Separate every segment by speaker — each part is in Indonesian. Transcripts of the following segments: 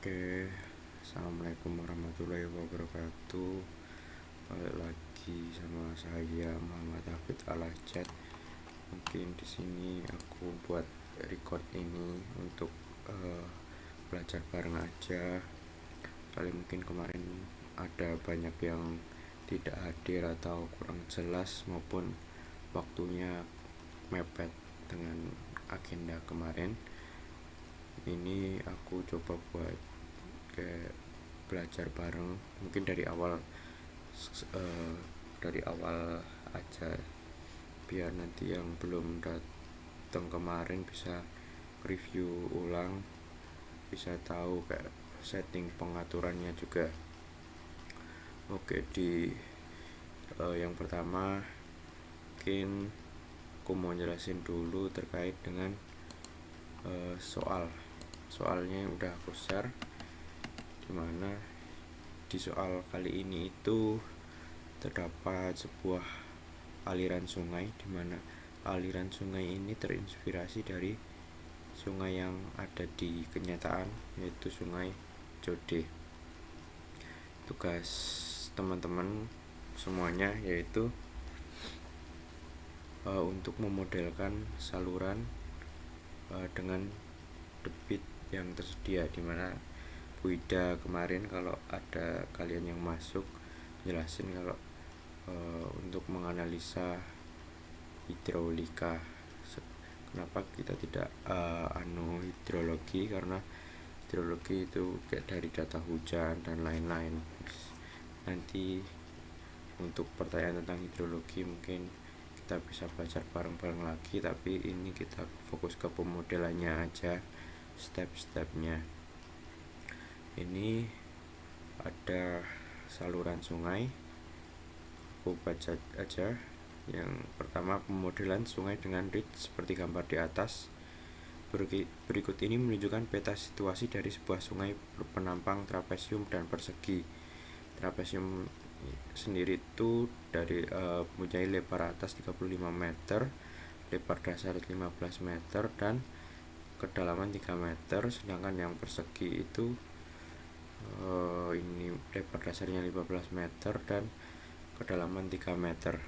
Speaker 1: Oke, assalamualaikum warahmatullahi wabarakatuh. Balik lagi sama saya Muhammad Hafid Al-Ajad. Mungkin di sini aku buat record ini untuk belajar bareng aja. Kali mungkin kemarin ada banyak yang tidak hadir atau kurang jelas maupun waktunya mepet dengan agenda kemarin. Ini aku coba buat kayak belajar bareng, mungkin dari awal aja, biar nanti yang belum datang kemarin bisa review ulang, bisa tahu kayak setting pengaturannya juga. Oke, di yang pertama mungkin aku mau jelasin dulu terkait dengan soalnya yang udah aku share, dimana di soal kali ini itu terdapat sebuah aliran sungai, dimana aliran sungai ini terinspirasi dari sungai yang ada di kenyataan, yaitu sungai Jode. Tugas teman-teman semuanya yaitu untuk memodelkan saluran dengan debit yang tersedia, dimana Bu Ida kemarin kalau ada kalian yang masuk jelasin kalau untuk menganalisa hidrolika, kenapa kita tidak hidrologi, karena hidrologi itu kayak dari data hujan dan lain-lain. Nanti untuk pertanyaan tentang hidrologi mungkin kita bisa belajar bareng-bareng lagi, tapi ini kita fokus ke pemodelannya aja, step-stepnya. Ini ada saluran sungai, aku baca aja. Yang pertama, pemodelan sungai dengan ridge seperti gambar di atas. Berikut ini menunjukkan peta situasi dari sebuah sungai penampang trapesium dan persegi. Trapesium sendiri itu dari mempunyai lebar atas 35 meter, lebar dasar 15 meter, dan kedalaman 3 meter. Sedangkan yang persegi itu ini lebar dasarnya 15 meter dan kedalaman 3 meter.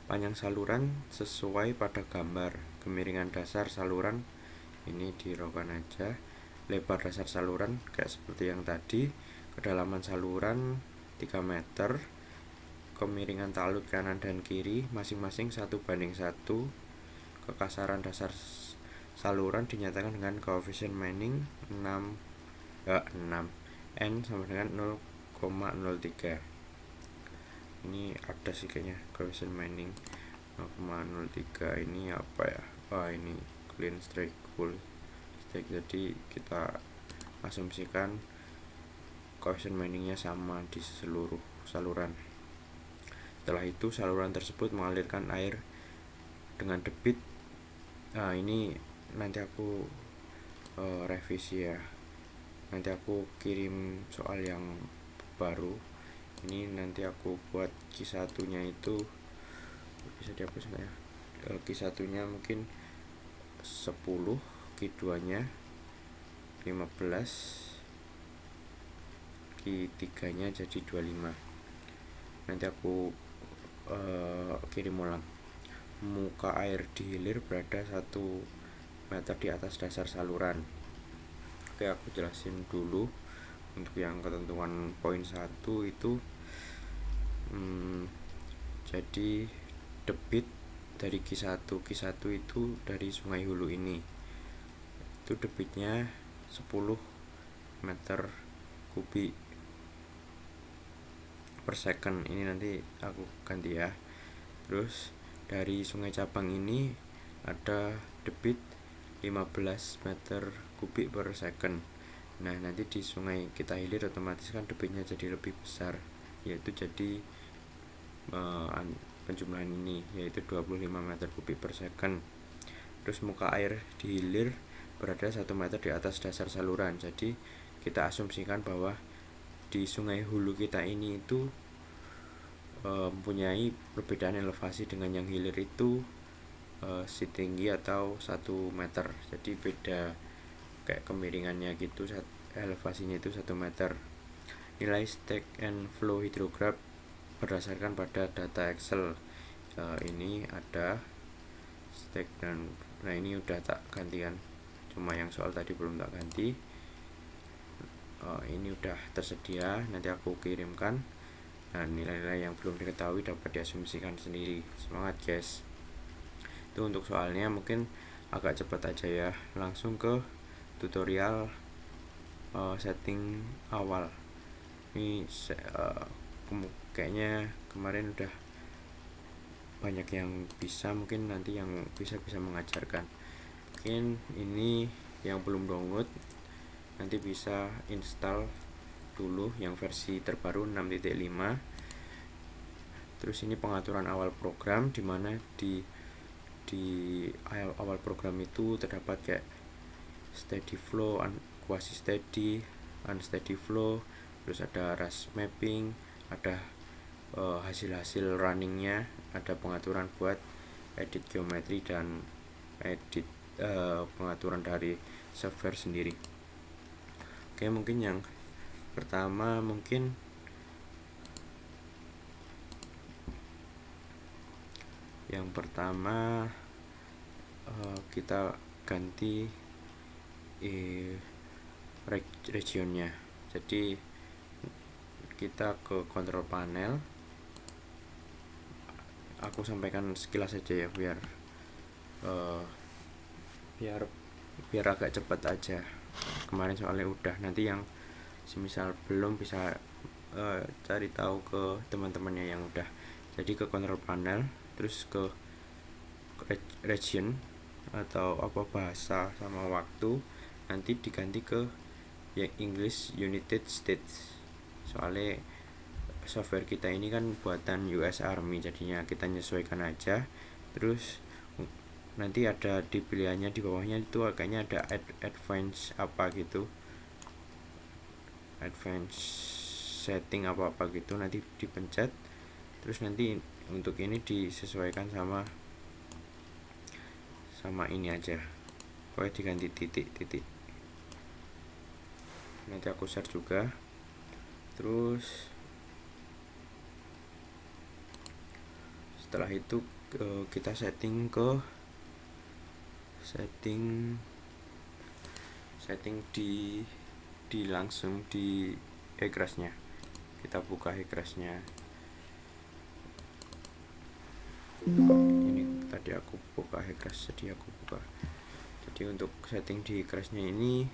Speaker 1: Panjang saluran sesuai pada gambar. Kemiringan dasar saluran ini dirokan aja. Lebar dasar saluran kayak seperti yang tadi. Kedalaman saluran 3 meter. Kemiringan talut kanan dan kiri masing-masing 1:1. Kekasaran dasar saluran dinyatakan dengan koefisien Manning 6 N sama dengan 0,03. Ini ada sih kayaknya koefisien Manning 0,03. ini apa ya? Ini clean strike, full strike. Jadi kita asumsikan koefisien Manningnya sama di seluruh saluran. Setelah itu saluran tersebut mengalirkan air dengan debit. Ini nanti aku revisi ya. Nanti aku kirim soal yang baru. Ini nanti aku buat Q1 nya itu bisa dihapus nggak ya? Q1 nya mungkin 10, Q2 nya 15, Q3 nya jadi 25. Nanti aku kirim ulang. Muka air di hilir berada 1 meter di atas dasar saluran. Oke, aku jelasin dulu. Untuk yang ketentuan poin 1 itu jadi debit dari Q1 itu dari Sungai Hulu ini itu debitnya 10 meter kubik per second. Ini nanti aku ganti ya. Terus dari Sungai Cabang ini ada debit 15 meter kubik per second. Nah, nanti di sungai kita hilir otomatis kan debitnya jadi lebih besar, yaitu jadi penjumlahan ini yaitu 25 meter kubik per second. Terus muka air di hilir berada 1 meter di atas dasar saluran. Jadi kita asumsikan bahwa di Sungai Hulu kita ini itu mempunyai perbedaan elevasi dengan yang hilir itu setinggi atau 1 meter. Jadi beda kayak kemiringannya gitu, elevasinya itu 1 meter. Nilai stack and flow hydrograph berdasarkan pada data Excel. Ini ada stack dan ini udah tak gantikan, cuma yang soal tadi belum tak ganti. Ini udah tersedia, nanti aku kirimkan. Dan nilai-nilai yang belum diketahui dapat diasumsikan sendiri. Semangat guys. Itu untuk soalnya, mungkin agak cepat aja ya. Langsung ke tutorial setting awal. Ini kayaknya kemarin udah banyak yang bisa, mungkin nanti yang bisa mengajarkan. Mungkin ini yang belum download nanti bisa install dulu yang versi terbaru 6.5. Terus ini pengaturan awal program, dimana di awal program itu terdapat kayak steady flow, quasi steady, unsteady flow, terus ada rush mapping, ada hasil-hasil runningnya, ada pengaturan buat edit geometri dan edit pengaturan dari software sendiri. Oke, mungkin yang pertama kita ganti regionnya. Jadi kita ke control panel, aku sampaikan sekilas saja ya biar agak cepat aja. Kemarin soalnya udah, nanti yang semisal belum bisa cari tahu ke teman-temannya yang udah. Jadi ke control panel, terus ke region atau bahasa sama waktu, nanti diganti ke yang English United States. Soalnya software kita ini kan buatan US Army, jadinya kita menyesuaikan aja. Terus nanti ada di pilihannya di bawahnya itu agaknya ada advance apa gitu, advance setting apa gitu, nanti dipencet. Terus nanti untuk ini disesuaikan sama ini aja, pokoknya diganti titik. Nanti aku share juga. Terus setelah itu kita setting di langsung di egressnya. Kita buka egressnya. Ini tadi aku buka egress, jadi untuk setting di egressnya ini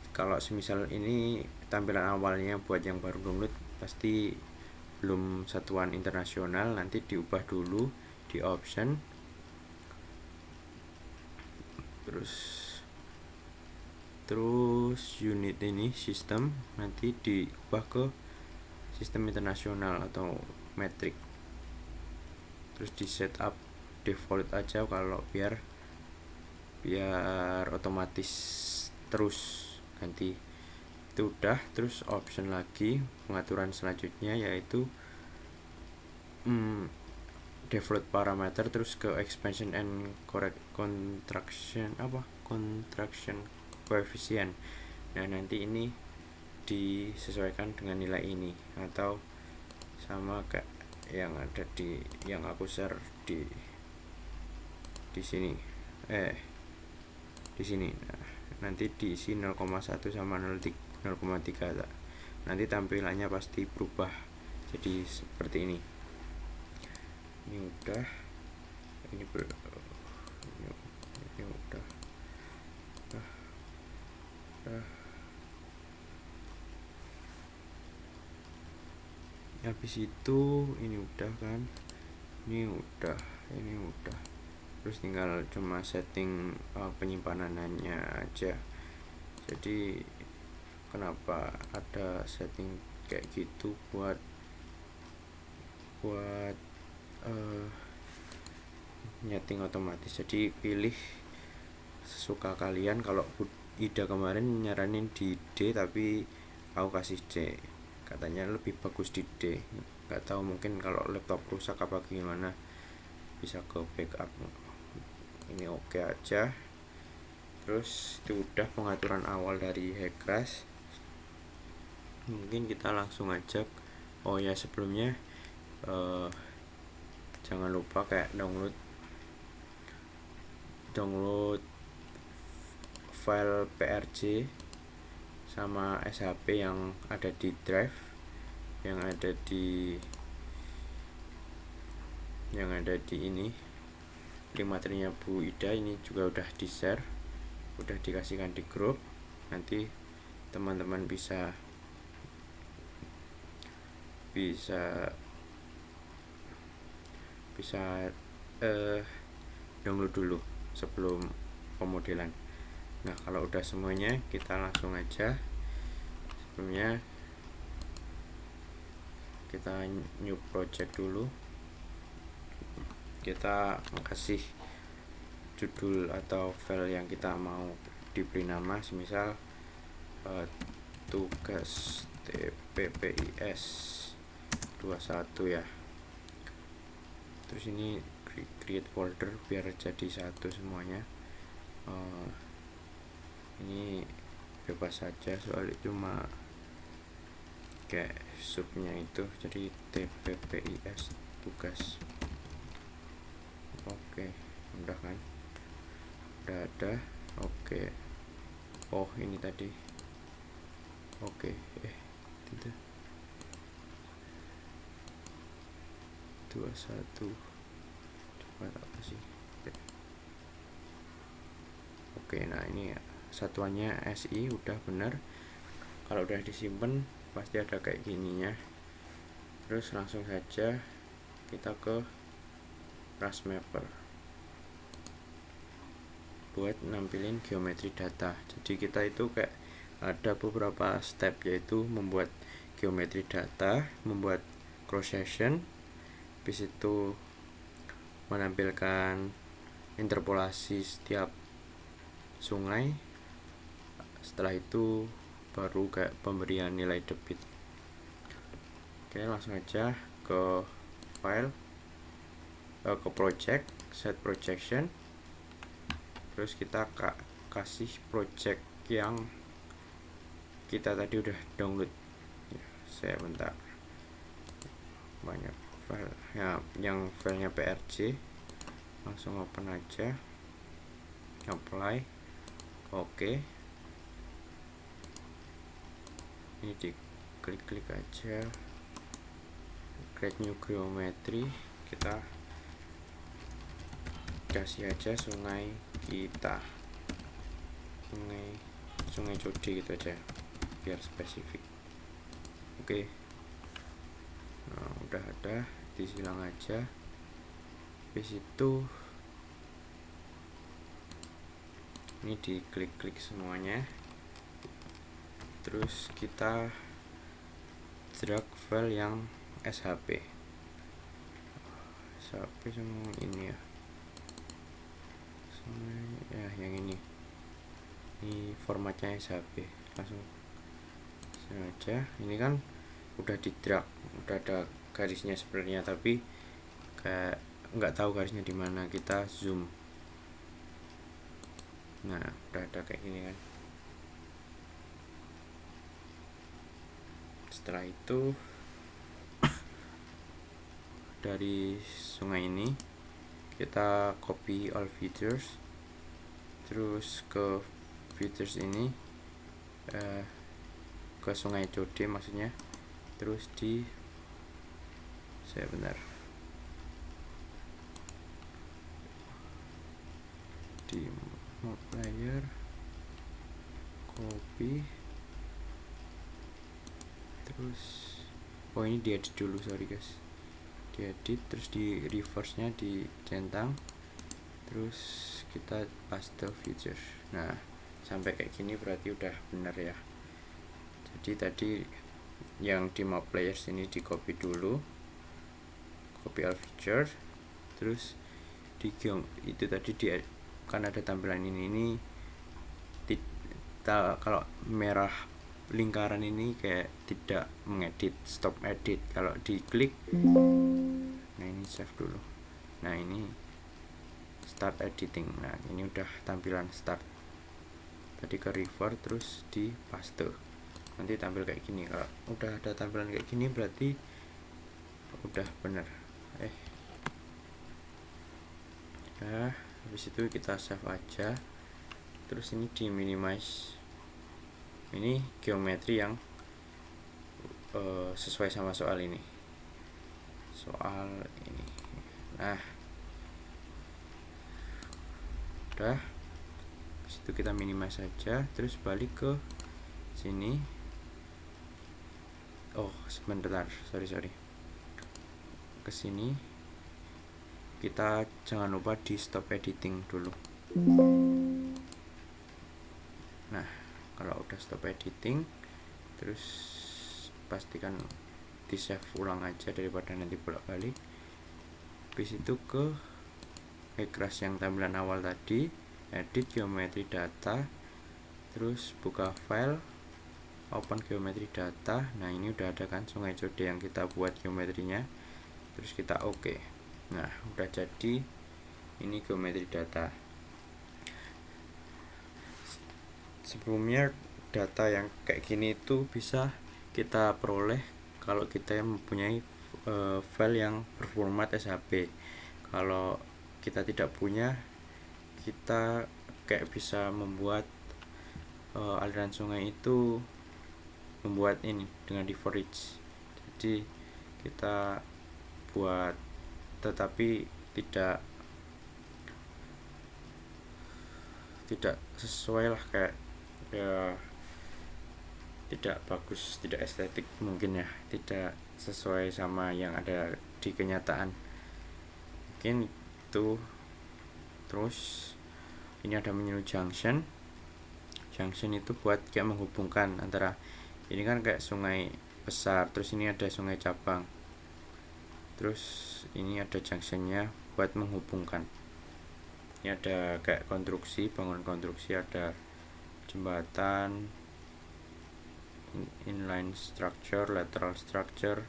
Speaker 1: kalau semisal ini tampilan awalnya buat yang baru download pasti belum satuan internasional, nanti diubah dulu di option, terus unit ini sistem nanti diubah ke sistem internasional atau metric. Terus di setup default aja kalau biar otomatis terus ganti. Itu udah. Terus option lagi, pengaturan selanjutnya yaitu default parameter, terus ke expansion and contraction coefficient. Nah, nanti ini disesuaikan dengan nilai ini atau sama kayak yang ada yang aku share di sini di sini. Nah, nanti diisi 0,1 sama 0,3. Nanti tampilannya pasti berubah jadi seperti ini. Ini udah, ini udah. Habis itu ini udah kan, ini udah. Terus tinggal cuma setting penyimpanannya aja. Jadi kenapa ada setting kayak gitu buat nyeting otomatis. Jadi pilih sesuka kalian. Kalau Ida kemarin nyaranin di D, tapi aku kasih C, katanya lebih bagus di D. Nggak tahu, mungkin kalau laptop rusak apa gimana bisa ke backup. Ini oke aja. Terus itu udah pengaturan awal dari Hexcraft. Mungkin kita langsung aja. Oh ya, sebelumnya jangan lupa kayak download file PRJ sama SHP yang ada di drive, yang ada di ini link materinya Bu Ida. Ini juga udah di share, udah dikasihkan di grup. Nanti teman-teman bisa download dulu sebelum pemodelan. Nah, kalau udah semuanya, kita langsung aja. Sebelumnya kita new project dulu. Kita kasih judul atau file yang kita mau diberi nama, semisal tugas TPPIS 21 ya. Terus ini create folder biar jadi satu semuanya. Ini bebas saja, soalnya cuma kayak subnya itu, jadi TPPIS tugas. Oke, udah kan, udah ada. Oke, oh ini tadi. Oke, tidak 21 coba apa sih. Oke, nah ini ya, satuannya SI udah bener. Kalau udah disimpan pasti ada kayak gininya. Terus langsung saja kita ke Rasmapper buat nampilin geometri data. Jadi kita itu kayak ada beberapa step, yaitu membuat geometri data, membuat cross section, habis itu menampilkan interpolasi setiap sungai. Setelah itu baru kayak pemberian nilai debit. Oke, langsung aja ke file, ke project, set projection. Terus kita kasih project yang kita tadi udah download ya. Saya bentar, banyak file ya, yang filenya PRJ. Langsung open aja, apply. Oke, ini diklik aja, create new geometry. Kita kasih aja sungai kita, sungai Code gitu aja biar spesifik. Oke, nah udah ada, disilang aja. Habis itu ini diklik semuanya. Terus kita drag file yang SHP sama ini ya, yang ini formatnya SHP. Langsung saja, ini kan udah di drag, udah ada garisnya sebenarnya, tapi kayak nggak tahu garisnya di mana. Kita zoom, nah udah ada kayak gini kan. Setelah itu dari sungai ini kita copy all features, terus ke features ini, ke sungai Code maksudnya. Terus di di map layer, copy, terus ini diedit dulu, sorry guys, diedit, terus di reverse nya dicentang, terus kita paste feature. Nah, sampai kayak gini berarti udah bener ya. Jadi tadi yang di map layers ini di copy dulu, copy all feature, terus di itu tadi kan ada tampilan ini kalau merah lingkaran ini kayak tidak mengedit, stop edit. Kalau diklik, nah ini save dulu. Nah ini start editing. Nah ini udah tampilan start. tadi ke river terus di paste, nanti tampil kayak gini. Kalau udah ada tampilan kayak gini berarti udah bener. Nah, habis itu kita save aja. Terus ini di minimize. Ini geometri yang sesuai sama soal ini. Nah, udah. Habis itu kita minimize saja, terus balik ke sini. Oh, sebentar, sorry. Ke sini. Kita jangan lupa di stop editing dulu. Nah, kalau udah stop editing, terus pastikan di save ulang aja daripada nanti bolak-balik. Habis itu ke Express yang tampilan awal tadi, edit geometri data, terus buka file, open geometri data. Nah, ini udah ada kan Sungai Code yang kita buat geometrinya. Terus kita oke. Nah, udah jadi ini geometri data. Sebelumnya data yang kayak gini itu bisa kita peroleh kalau kita mempunyai file yang berformat SHP. Kalau kita tidak punya, kita kayak bisa membuat aliran sungai itu, membuat ini dengan diverge. Jadi kita buat, tetapi tidak sesuai lah, kayak ya tidak bagus, tidak estetik mungkin ya, tidak sesuai sama yang ada di kenyataan mungkin itu. Terus ini ada menu junction itu buat kayak menghubungkan antara, ini kan kayak sungai besar, terus ini ada sungai cabang, terus ini ada junctionnya buat menghubungkan. Ini ada kayak konstruksi, bangunan konstruksi, ada jembatan, inline structure, lateral structure.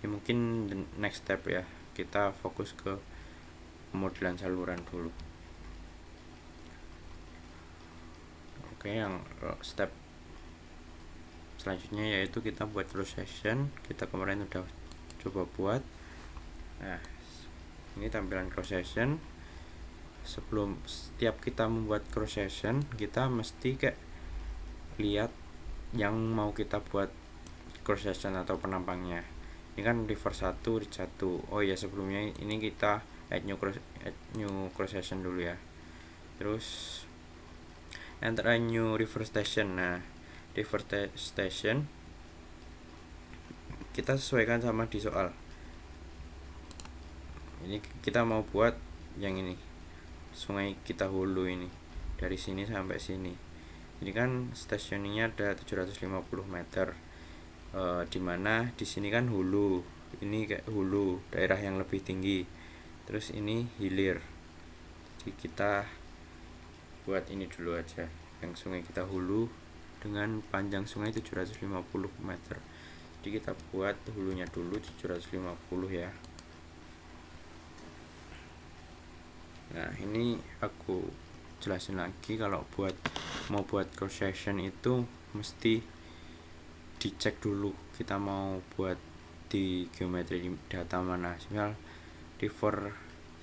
Speaker 1: Ini mungkin the next step ya, kita fokus ke pemodelan saluran dulu. Oke, yang step selanjutnya yaitu kita buat cross section. Kita kemarin udah coba buat. Nah, ini tampilan cross section. Sebelum setiap kita membuat cross section, kita mesti kayak lihat yang mau kita buat cross section atau penampangnya. Ini kan river 1, ridge 1. Oh ya, sebelumnya ini kita add new cross section dulu ya. Terus enter a new river station. Nah, river station kita sesuaikan sama di soal. Ini kita mau buat yang ini, sungai kita hulu ini, dari sini sampai sini. Ini kan stasiunnya ada 750 meter. Dimana di sini kan hulu, ini kayak hulu, daerah yang lebih tinggi. Terus ini hilir. Jadi kita buat ini dulu aja, yang sungai kita hulu dengan panjang sungai 750 meter. Jadi kita buat hulunya dulu 750 ya. Nah, ini aku jelasin lagi, kalau mau buat cross section itu mesti dicek dulu kita mau buat di geometri data mana. Misal river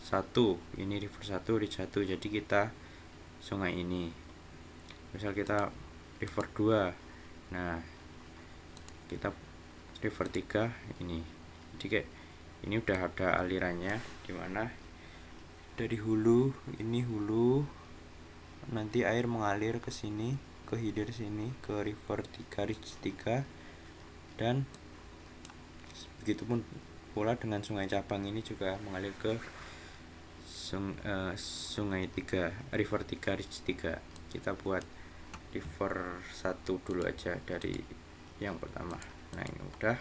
Speaker 1: 1, ini river 1, ridge 1, jadi kita sungai ini. Misal kita river 2, nah kita river 3 ini. Jadi kayak ini udah ada alirannya, dimana dari hulu, ini hulu, nanti air mengalir ke sini, ke hilir sini, ke river 3, ridge 3, dan begitupun pula dengan sungai cabang ini juga mengalir ke sungai 3, river 3, ridge 3. Kita buat river 1 dulu aja dari yang pertama. Nah, ini udah.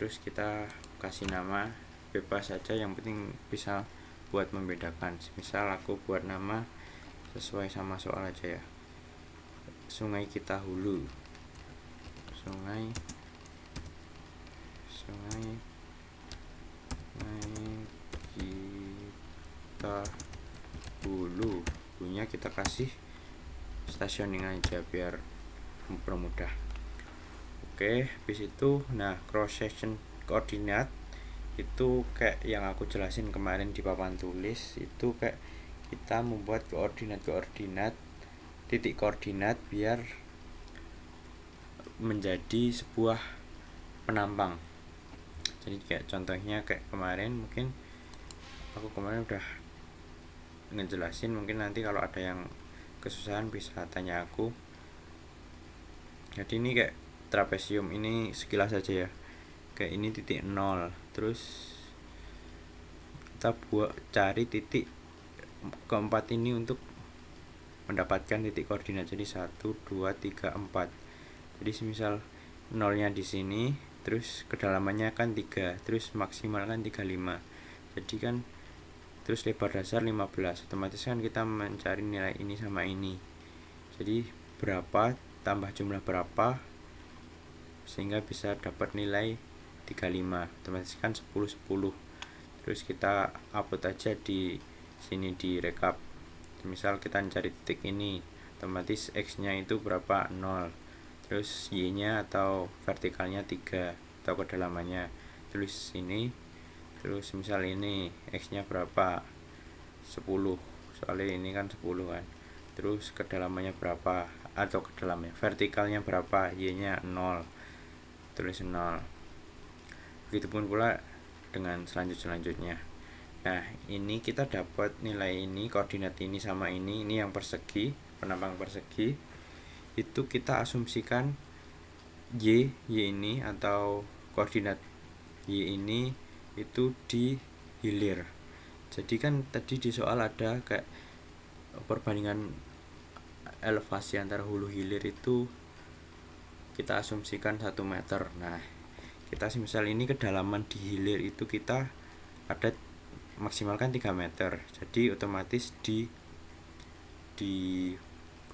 Speaker 1: Terus kita kasih nama bebas saja, yang penting bisa buat membedakan. Misal aku buat nama sesuai sama soal aja ya, sungai kita hulu, sungai kita hulu. Hulunya kita kasih stationing aja biar mempermudah. Oke, habis itu nah cross section koordinat itu kayak yang aku jelasin kemarin di papan tulis, itu kayak kita membuat koordinat titik koordinat biar menjadi sebuah penampang. Jadi kayak contohnya kayak kemarin, mungkin aku kemarin udah ngejelasin, mungkin nanti kalau ada yang kesusahan bisa tanya aku. Jadi ini kayak trapesium, ini sekilas saja ya, kayak ini titik 0, terus kita cari titik keempat ini untuk mendapatkan titik koordinat. Jadi 1, 2, 3, 4. Jadi semisal nolnya di sini, terus kedalamannya kan 3, terus maksimal kan 35. Jadi kan terus lebar dasar 15. Otomatis kan kita mencari nilai ini sama ini. Jadi berapa tambah jumlah berapa sehingga bisa dapat nilai 35. Otomatis kan 10 10. Terus kita upload aja di sini di rekap. Misal kita mencari titik ini, otomatis x-nya itu berapa? 0. Terus y-nya atau vertikalnya 3 atau kedalamannya tulis sini. Terus misal ini x-nya berapa? 10. Soalnya ini kan 10 kan. Terus kedalamannya berapa? Atau kedalamannya vertikalnya berapa? Y-nya 0. Tulis 0. Begitupun pula dengan selanjutnya. Nah, ini kita dapat nilai ini, koordinat ini sama ini yang persegi, penampang persegi. Itu kita asumsikan y ini atau koordinat y ini itu di hilir. Jadi kan tadi di soal ada kayak perbandingan elevasi antara hulu hilir itu kita asumsikan 1 meter. Nah, kita misal ini kedalaman di hilir itu kita ada maksimalkan 3 meter. Jadi otomatis di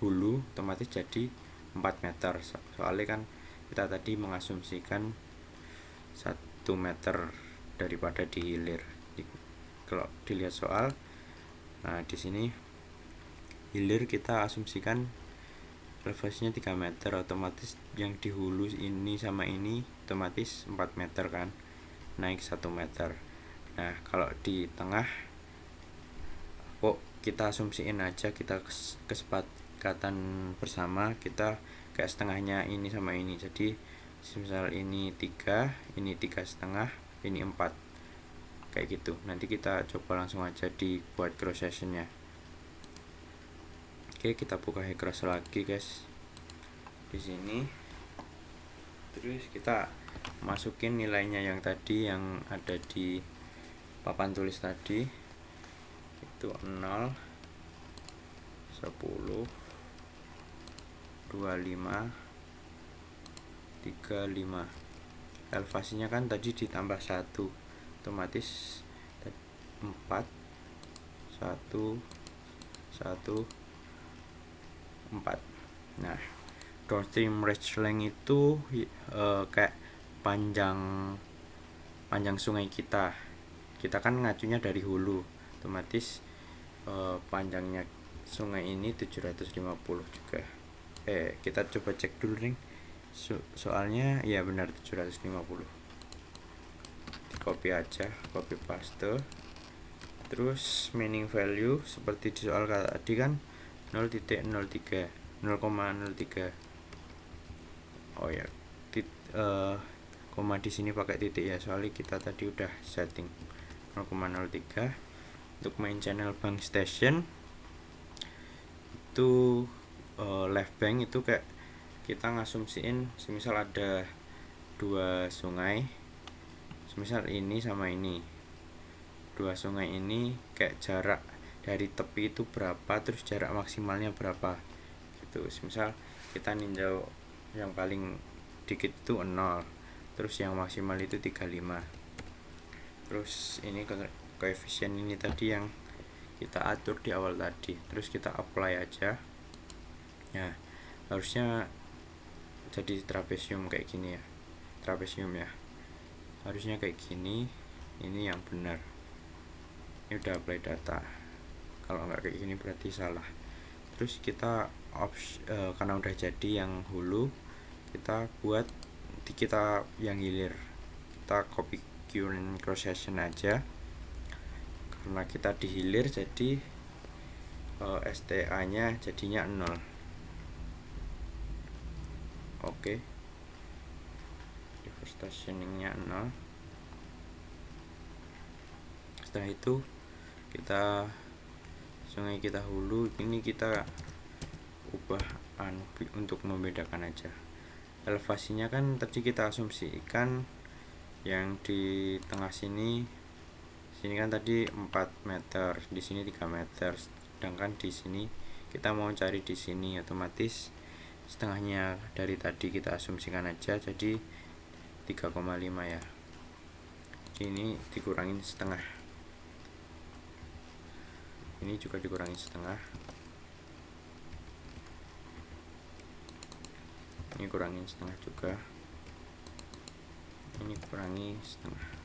Speaker 1: hulu otomatis jadi 4 meter. Soalnya kan kita tadi mengasumsikan 1 meter daripada di hilir. Kalau dilihat soal, nah di sini hilir kita asumsikan elevasinya 3 meter, otomatis yang di hulu ini sama ini otomatis 4 meter kan, naik 1 meter. Nah, kalau di tengah kok kita asumsiin aja, kita kesepakatan bersama, kita kayak setengahnya ini sama ini. Jadi misal ini 3, ini 3,5, ini 4. Kayak gitu. Nanti kita coba langsung aja dibuat cross sectionnya. Oke, kita buka Hecross lagi, guys. Di sini. Terus kita masukin nilainya yang tadi yang ada di papan tulis tadi, itu 0, 10, 25, 35. Elevasinya kan tadi ditambah 1, otomatis 4, 1, 1, 4. Nah, downstream ridge length itu kayak panjang sungai kita kan ngacunya dari hulu, otomatis panjangnya sungai ini 750 juga. Kita coba cek dulu nih, soalnya ya benar 750. Copy aja, copy paste. Terus meaning value seperti di soal tadi kan 0,03 0,03. Oh ya, koma di sini pakai titik ya, soalnya kita tadi udah setting 0,03. Untuk main channel bank station itu left bank itu kayak kita ngasumsiin semisal ada 2 sungai, semisal ini sama ini, 2 sungai ini kayak jarak dari tepi itu berapa, terus jarak maksimalnya berapa gitu. Semisal kita ninjau yang paling dikit itu 0, terus yang maksimal itu 35. Terus ini koefisien ini tadi yang kita atur di awal tadi, terus kita apply aja. Ya, harusnya jadi trapesium kayak gini ya, trapesium ya, harusnya kayak gini. Ini yang benar, ini udah apply data. Kalau nggak kayak gini berarti salah. Terus kita karena udah jadi yang hulu, kita buat kita yang hilir, kita copy current cross section aja karena kita di hilir, jadi STA nya jadinya 0. Oke, reverse stationingnya 0. Setelah itu kita sungai kita hulu ini kita ubah untuk membedakan aja. Elevasinya kan tadi kita asumsikan yang di tengah sini kan tadi 4 meter, di sini 3 meter, sedangkan di sini kita mau cari di sini, otomatis setengahnya dari tadi kita asumsikan aja, jadi 3,5 ya. Ini dikurangin setengah, ini juga dikurangin setengah, ini kurangin setengah juga, ini kurangi setengah.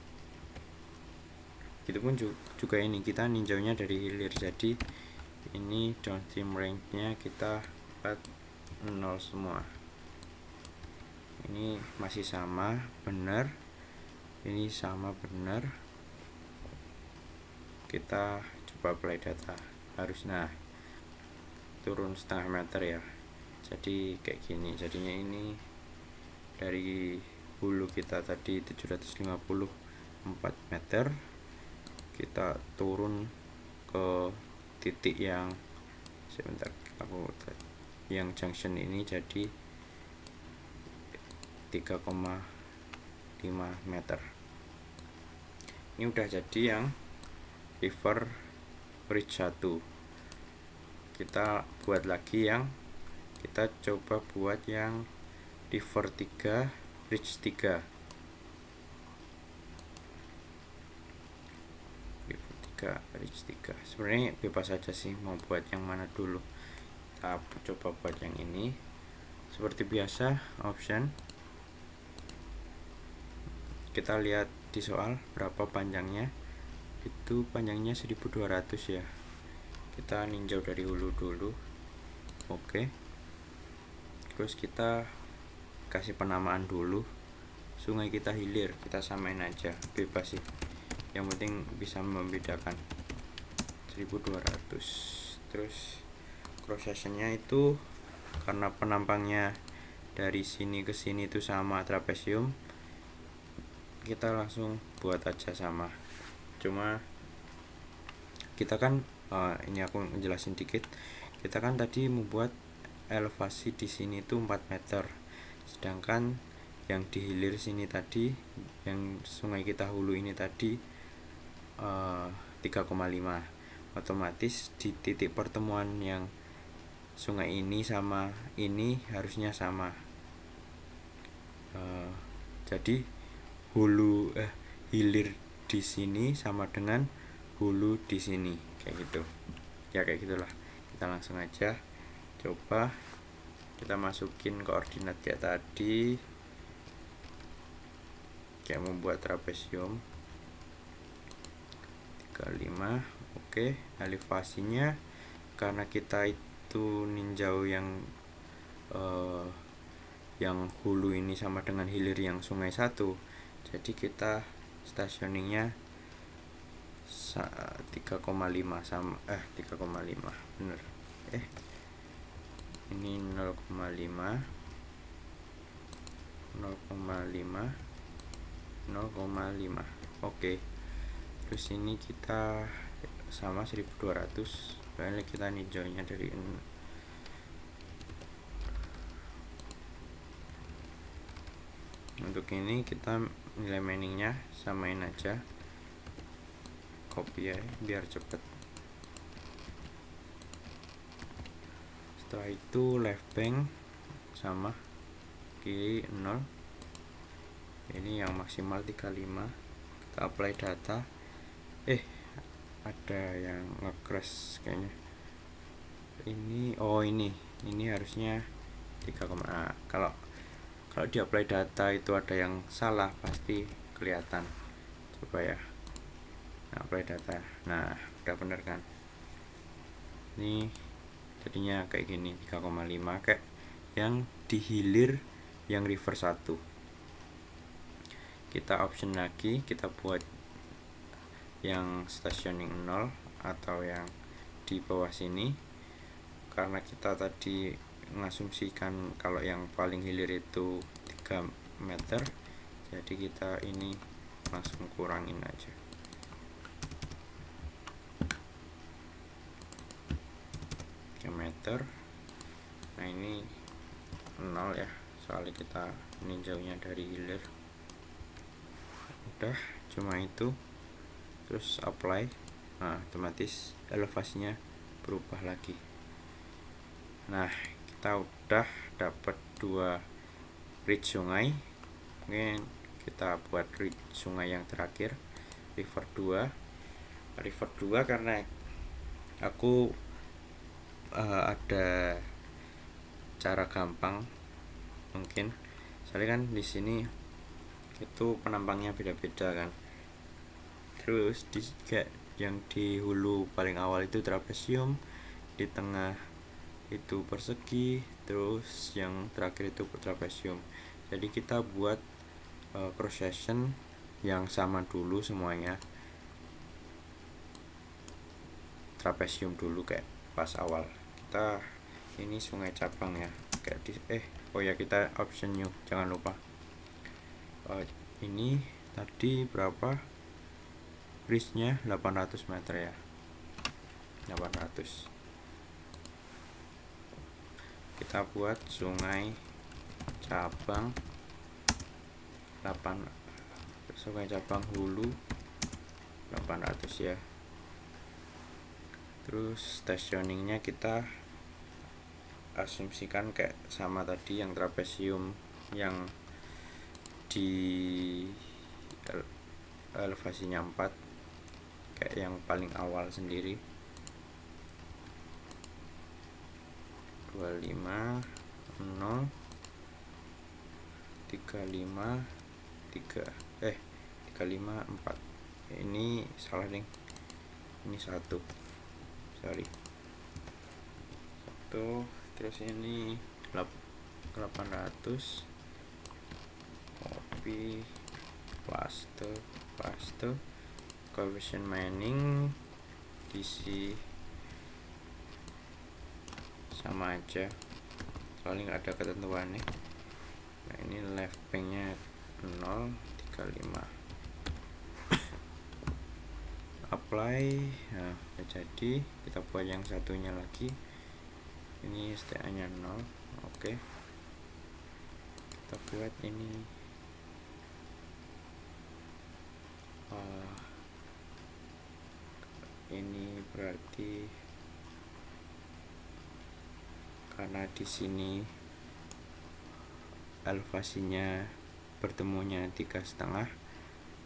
Speaker 1: Itu pun juga ini kita ninjaunya dari hilir, jadi ini downstream range nya kita 0 semua. Ini masih sama benar, ini sama benar. Kita coba apply data, harusnya turun setengah meter ya, jadi kayak gini jadinya. Ini dari hulu kita tadi 754 meter, kita turun ke titik yang sebentar yang junction ini jadi 3,5 meter. Ini udah jadi yang river bridge 1. Kita buat lagi yang kita coba buat yang river 3 bridge 3. Bridge 3 sebenarnya bebas aja sih mau buat yang mana dulu. Kita coba buat yang ini. Seperti biasa, option kita lihat di soal berapa panjangnya. Itu panjangnya 1200 ya. Kita ninjau dari hulu dulu. Oke, terus kita kasih penamaan dulu. Sungai kita hilir, kita samain aja, bebas sih, yang penting bisa membedakan. 1200. Terus cross sectionnya itu karena penampangnya dari sini ke sini itu sama trapesium, kita langsung buat aja sama. Cuma kita kan ini aku jelasin dikit. Kita kan tadi membuat elevasi di sini itu 4 meter, sedangkan yang di hilir sini tadi, yang sungai kita hulu ini tadi 3,5. Otomatis di titik pertemuan yang sungai ini sama ini harusnya sama. Jadi hilir di sini sama dengan hulu di sini, kayak gitu ya, kayak gitulah. Kita langsung aja coba, kita masukin koordinat kayak tadi, kayak membuat trapesium 35. Oke, elevasinya karena kita itu ninjau yang hulu ini sama dengan hilir yang sungai 1, jadi kita stationingnya 3,5 sama 3,5 bener. Ini 0,5 0,5. Oke, terus ini kita sama 1200. Soalnya kita ninjaunya dari untuk ini kita nilai miningnya samain aja, copy ya biar cepet. Setelah itu left bank sama kiri 0. Ini yang maksimal 35. Kita apply data. Ada yang nge-crash kayaknya. Ini harusnya 3, kalau di apply data itu ada yang salah pasti kelihatan. Coba ya. Nah, apply data. Nah, udah bener kan? Ini jadinya kayak gini 3,5 kayak yang di hilir yang river 1. Kita option lagi, kita buat yang stationing 0 atau yang di bawah sini, karena kita tadi mengasumsikan kalau yang paling hilir itu 3 meter, jadi kita ini langsung kurangin aja. Meter. Nah ini 0 ya, soalnya kita meninjaunya dari hilir. Udah cuma itu, terus apply. Nah otomatis elevasinya berubah lagi. Nah kita udah dapat 2 ridge sungai. Mungkin kita buat ridge sungai yang terakhir, river 2 karena aku ada cara gampang mungkin, soalnya kan di sini itu penampangnya beda-beda kan. Terus kayak yang di hulu paling awal itu trapesium, di tengah itu persegi, terus yang terakhir itu trapesium. Jadi kita buat cross section yang sama dulu semuanya. Trapesium dulu kayak pas awal. Kita ini sungai cabang ya, kayak di oh ya, kita option new, jangan lupa. Ini tadi berapa ridge nya? 800 meter ya, 800. Kita buat sungai cabang 8, sungai cabang hulu 800 ya. Terus stationingnya kita asumsikan kayak sama tadi, yang trapesium yang di elevasinya 4, kayak yang paling awal sendiri. 25 0 35 3 35 4. Ini salah ding, ini 1, sorry, 1. Terus ini 800, copy, paste, coefficient mining diisi sama aja, soalnya nggak ada ketentuannya. Nah ini left banknya 0,35. Apply. Nah udah jadi. Kita buat yang satunya lagi, ini STA nya 0. Oke, kita buat ini ini berarti karena di sini elevasinya bertemunya 3,5,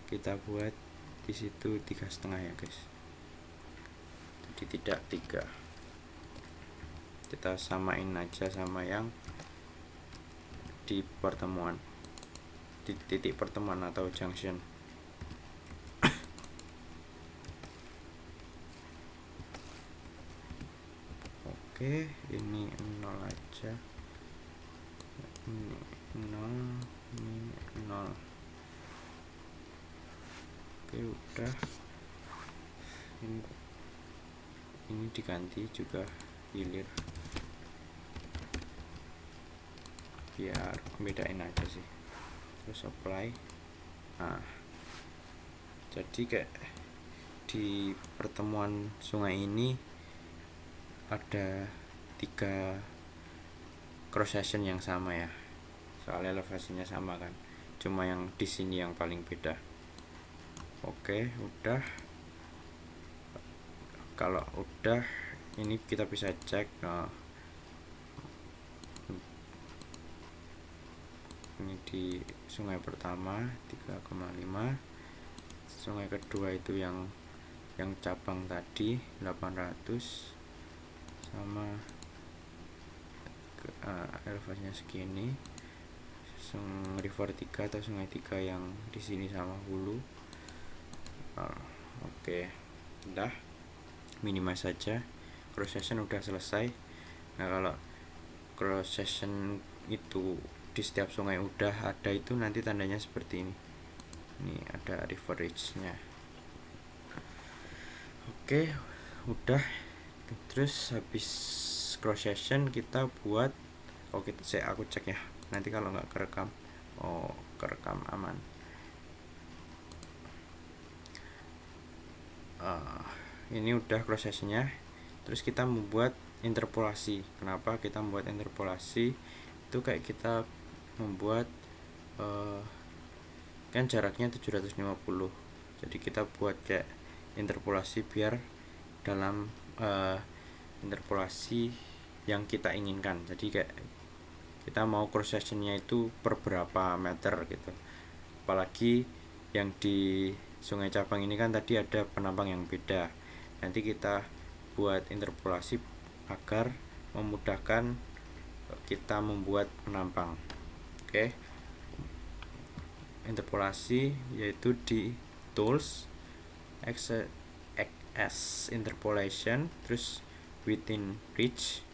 Speaker 1: kita buat di situ 3,5 ya guys, jadi tidak 3. Kita samain aja sama yang di pertemuan, di titik pertemuan atau junction. Oke, ini 0 aja, ini 0, ini 0. Oke udah, ini diganti juga hilir biar bedain aja sih. Terus apply. Nah jadi kayak di pertemuan sungai ini ada 3 cross section yang sama ya, soalnya elevasinya sama kan, cuma yang di sini yang paling beda. Oke udah, kalau udah ini kita bisa cek. Ini di sungai pertama 3,5, sungai kedua itu yang cabang tadi 800 sama elevasinya segini. River 3 atau sungai 3 yang di sini sama hulu. Oke, udah minimize saja. Cross section udah selesai. Nah, kalau cross section itu di setiap sungai udah ada, itu nanti tandanya seperti ini. Ini ada river ridge-nya. Oke, udah. Terus habis cross section kita buat, aku cek ya. Nanti kalau nggak kerekam, kerekam aman. Ini udah cross sectionnya. Terus kita membuat interpolasi. Kenapa kita membuat interpolasi? Itu kayak kita membuat kan jaraknya 750, jadi kita buat kayak interpolasi biar dalam interpolasi yang kita inginkan. Jadi kayak kita mau cross sectionnya itu per berapa meter gitu. Apalagi yang di Sungai Cabang ini kan tadi ada penampang yang beda. Nanti kita buat interpolasi agar memudahkan kita membuat penampang. Oke. Interpolasi yaitu di tools, XS interpolation, terus within reach,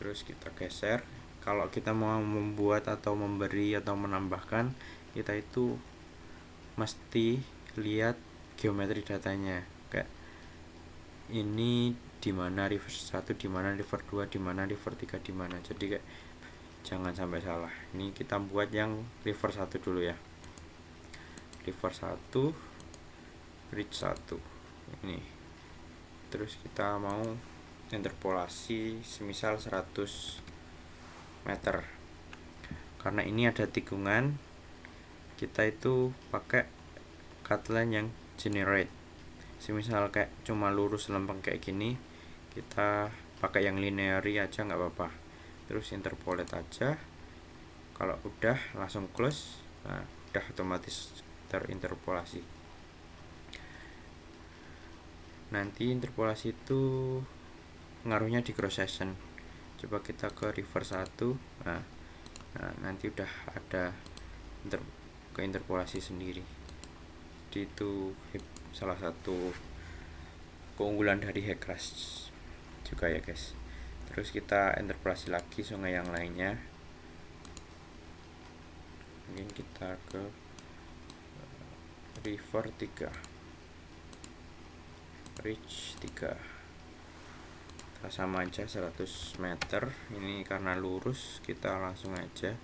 Speaker 1: terus kita geser. Kalau kita mau membuat atau memberi atau menambahkan, kita itu mesti lihat geometri datanya, kayak ini dimana river 1, dimana river 2, dimana river 3, dimana. Jadi kayak jangan sampai salah. Ini kita buat yang river 1 dulu ya. River 1, ridge 1 ini. Terus kita mau interpolasi semisal 100 meter. Karena ini ada tikungan, kita itu pakai cutline yang generate. Semisal kayak cuma lurus lempeng kayak gini, kita pakai yang lineary aja nggak apa-apa. Terus interpolate aja. Kalau udah langsung close. Nah, udah otomatis terinterpolasi. Nanti interpolasi itu pengaruhnya di cross section. Coba kita ke river 1. Nah, nanti udah ada interpolasi sendiri. Jadi itu salah satu keunggulan dari Heckrush juga ya guys. Terus kita interpolasi lagi sungai yang lainnya. Mungkin kita ke river 3, ridge 3. Kita sama aja 100 meter. Ini karena lurus kita langsung aja.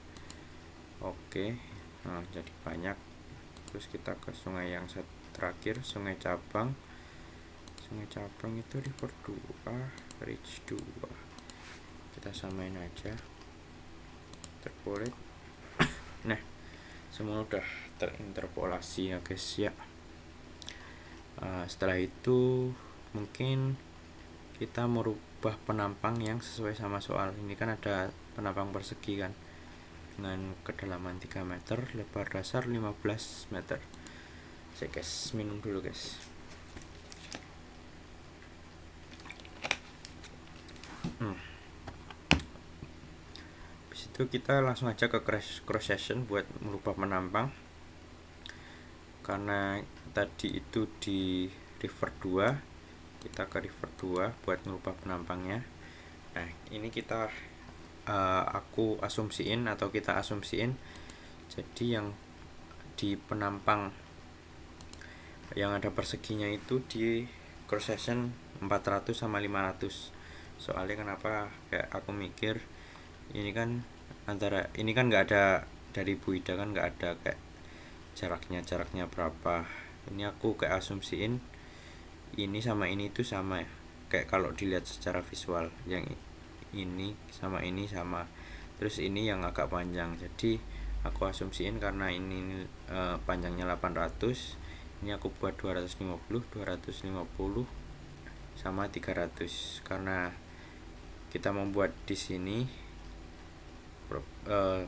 Speaker 1: Oke. Nah, jadi banyak. Terus kita ke sungai yang terakhir, Sungai Cabang. Sungai Cabang itu river 2, ridge 2. Kita samain aja. Interpolate. Nah, semua udah terinterpolasi ya guys ya. Setelah itu mungkin kita merubah penampang yang sesuai sama soal. Ini kan ada penampang persegi kan, dengan kedalaman 3 meter, lebar dasar 15 meter. Saya guys minum dulu guys. Habis itu kita langsung aja ke cross section buat merubah penampang. Karena tadi itu di river 2, kita ke river 2 buat merubah penampangnya. Nah, ini kita aku asumsiin atau kita asumsiin, jadi yang di penampang yang ada perseginya itu di cross section 400 sama 500. Soalnya kenapa, kayak aku mikir ini kan antara ini kan nggak ada dari Bu Ida kan, nggak ada kayak jaraknya berapa. Ini aku kayak asumsiin ini sama ini itu sama ya, kayak kalau dilihat secara visual yang ini sama ini sama, terus ini yang agak panjang. Jadi aku asumsiin karena ini panjangnya 800, ini aku buat 250 sama 300. Karena kita membuat di sini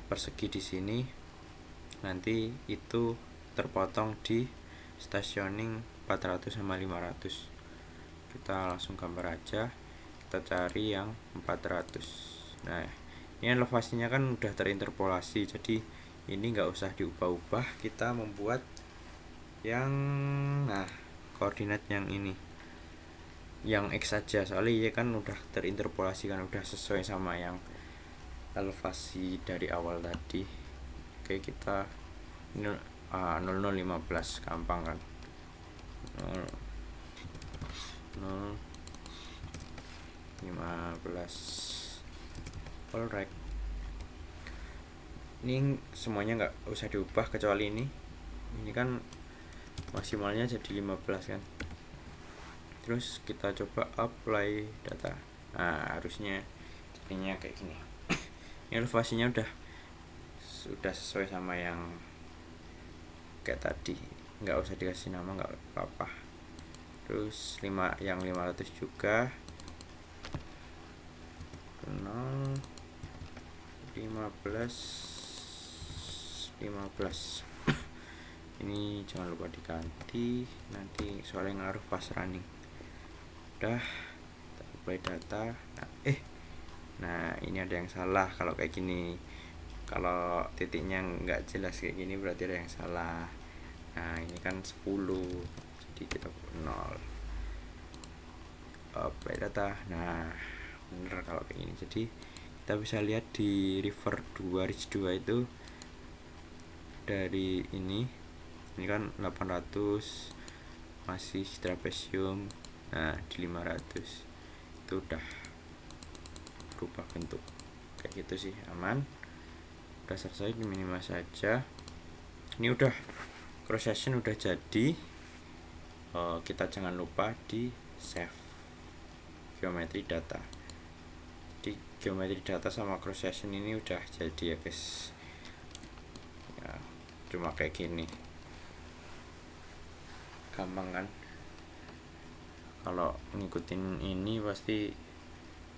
Speaker 1: persegi di sini, nanti itu terpotong di stationing 400 sama 500. Kita langsung gambar aja, kita cari yang 400. Nah, ini elevasinya kan udah terinterpolasi, jadi ini nggak usah diubah-ubah. Kita membuat yang koordinat yang ini. yang X saja, soalnya ya kan udah terinterpolasi kan, udah sesuai sama yang elevasi dari awal tadi. Oke, kita 0015 gampang kan, 0015. Alright, ini semuanya nggak usah diubah kecuali ini kan maksimalnya jadi 15 kan. Terus kita coba apply data. Nah, harusnya jadinya kayak gini. Ini elevasinya sudah sesuai sama yang kayak tadi, nggak usah dikasih nama, nggak apa-apa. Terus yang 500 juga 0 15 ini jangan lupa diganti nanti soalnya ngaruh pas running. Udah, kita apply data. Nah ini ada yang salah kalau kayak gini. Kalau titiknya nggak jelas kayak gini berarti ada yang salah. Nah ini kan 10, jadi kita 0. Apply data. Nah bener kalau kayak gini. Jadi kita bisa lihat di river 2 reach 2 itu dari ini kan 800 masih trapesium. Nah di 500 itu udah berubah bentuk kayak gitu sih, aman. Udah selesai, di minimal saja. Ini udah cross section udah jadi. Kita jangan lupa di save geometry data. Di geometry data sama cross section ini udah jadi ya guys ya, cuma kayak gini, gampang kan. Kalau ngikutin ini pasti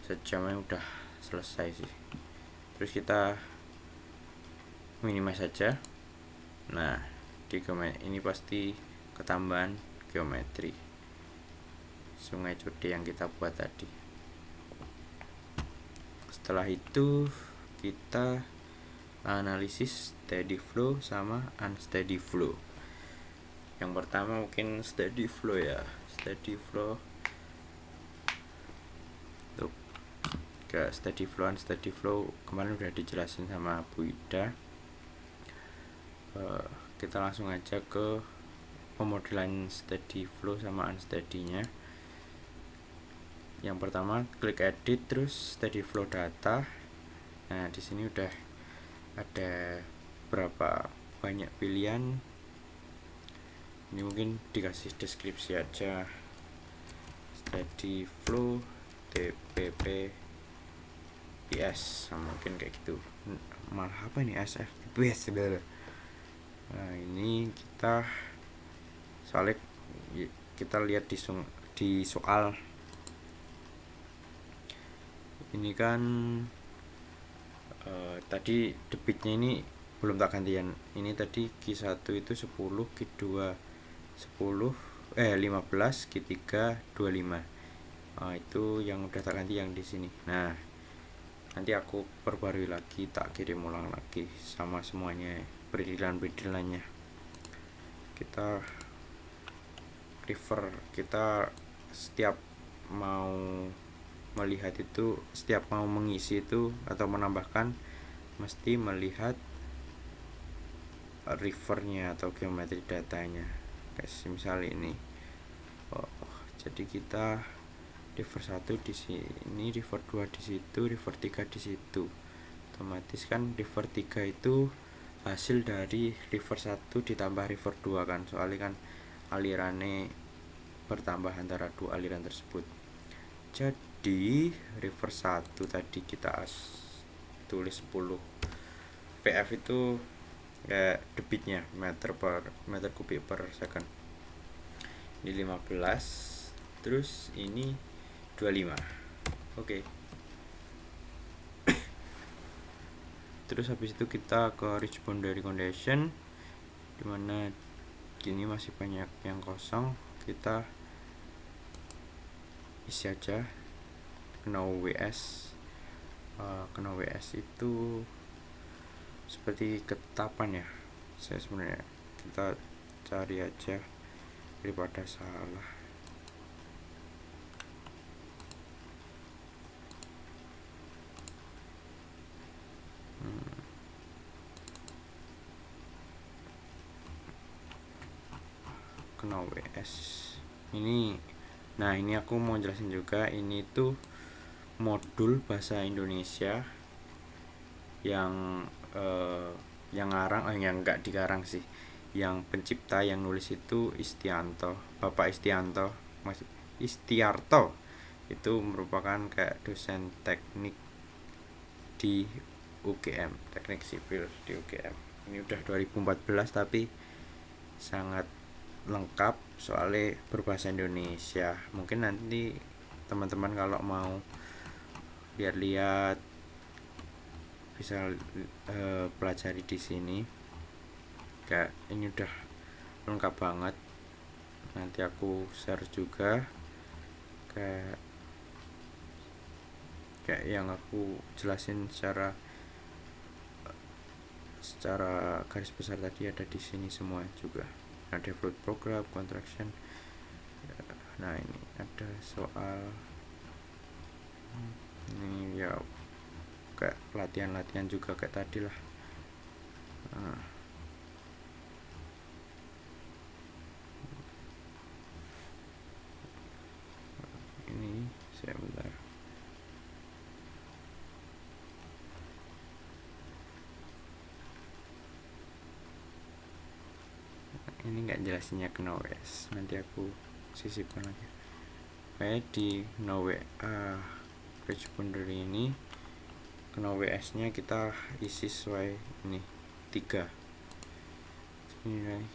Speaker 1: sejamnya udah selesai sih. Terus kita minimize saja. Nah di geometri ini pasti ketambahan geometri sungai Code yang kita buat tadi. Setelah itu kita analisis steady flow sama unsteady flow. Yang pertama mungkin steady flow ya. Steady flow tuh, ke steady flow unsteady flow kemarin udah dijelasin sama Bu Ida. Kita langsung aja ke pemodelan steady flow sama unsteady nya. Yang pertama klik edit, terus steady flow data. Nah di sini udah ada berapa banyak pilihan. Ini mungkin dikasih deskripsi aja, steady flow TPP PS, mungkin kayak gitu. Malah apa ini SFPS sebenarnya. Nah ini kita soalnya kita lihat di soal ini kan tadi debitnya ini belum tak gantian. Ini tadi Q1 itu 10, Q2 10, 15, Q3 25. Itu yang udah tak ganti yang di sini. Nah nanti aku perbarui lagi, tak kirim ulang lagi sama semuanya perizinan-perizinannya. Kita refer, kita setiap mau melihat itu, setiap mau mengisi itu atau menambahkan mesti melihat refernya atau geometri datanya guys. Misal ini jadi kita river 1 di sini, river 2 di situ, river 3 di situ. Otomatis kan river 3 itu hasil dari river 1 ditambah river 2 kan, soalnya kan alirannya bertambah antara dua aliran tersebut. Jadi river 1 tadi kita tulis 10 PF itu ya debitnya meter kubik per second. Ini 15, terus ini 25. Oke. Terus habis itu kita ke reach boundary condition, dimana gini masih banyak yang kosong, kita isi aja kena WS. Kena WS itu seperti ketetapan ya. Saya sebenarnya kita cari aja daripada salah. no WS ini. Nah ini aku mau jelasin juga, ini tuh modul bahasa Indonesia yang ngarang, yang nggak dikarang sih, yang pencipta, yang nulis itu Istianto, Bapak Istianto, Mas Istiarto. Itu merupakan kayak dosen teknik di UGM, teknik sipil di UGM. Ini udah 2014 tapi sangat lengkap soalnya berbahasa Indonesia. Mungkin nanti teman-teman kalau mau lihat-lihat bisa pelajari di sini. Kayak ini udah lengkap banget. Nanti aku share juga kayak yang aku jelasin secara garis besar tadi ada di sini semua juga. Ada float program, contraction. Nah ini ada soal ini ya kayak latihan juga kayak tadi lah. Nah, ini saya bentar. Ini nggak jelasinnya ke NoWS, nanti aku sisipkan lagi. Kayak di page boundary ini ke NoWS nya kita isi sesuai ini 3. Ini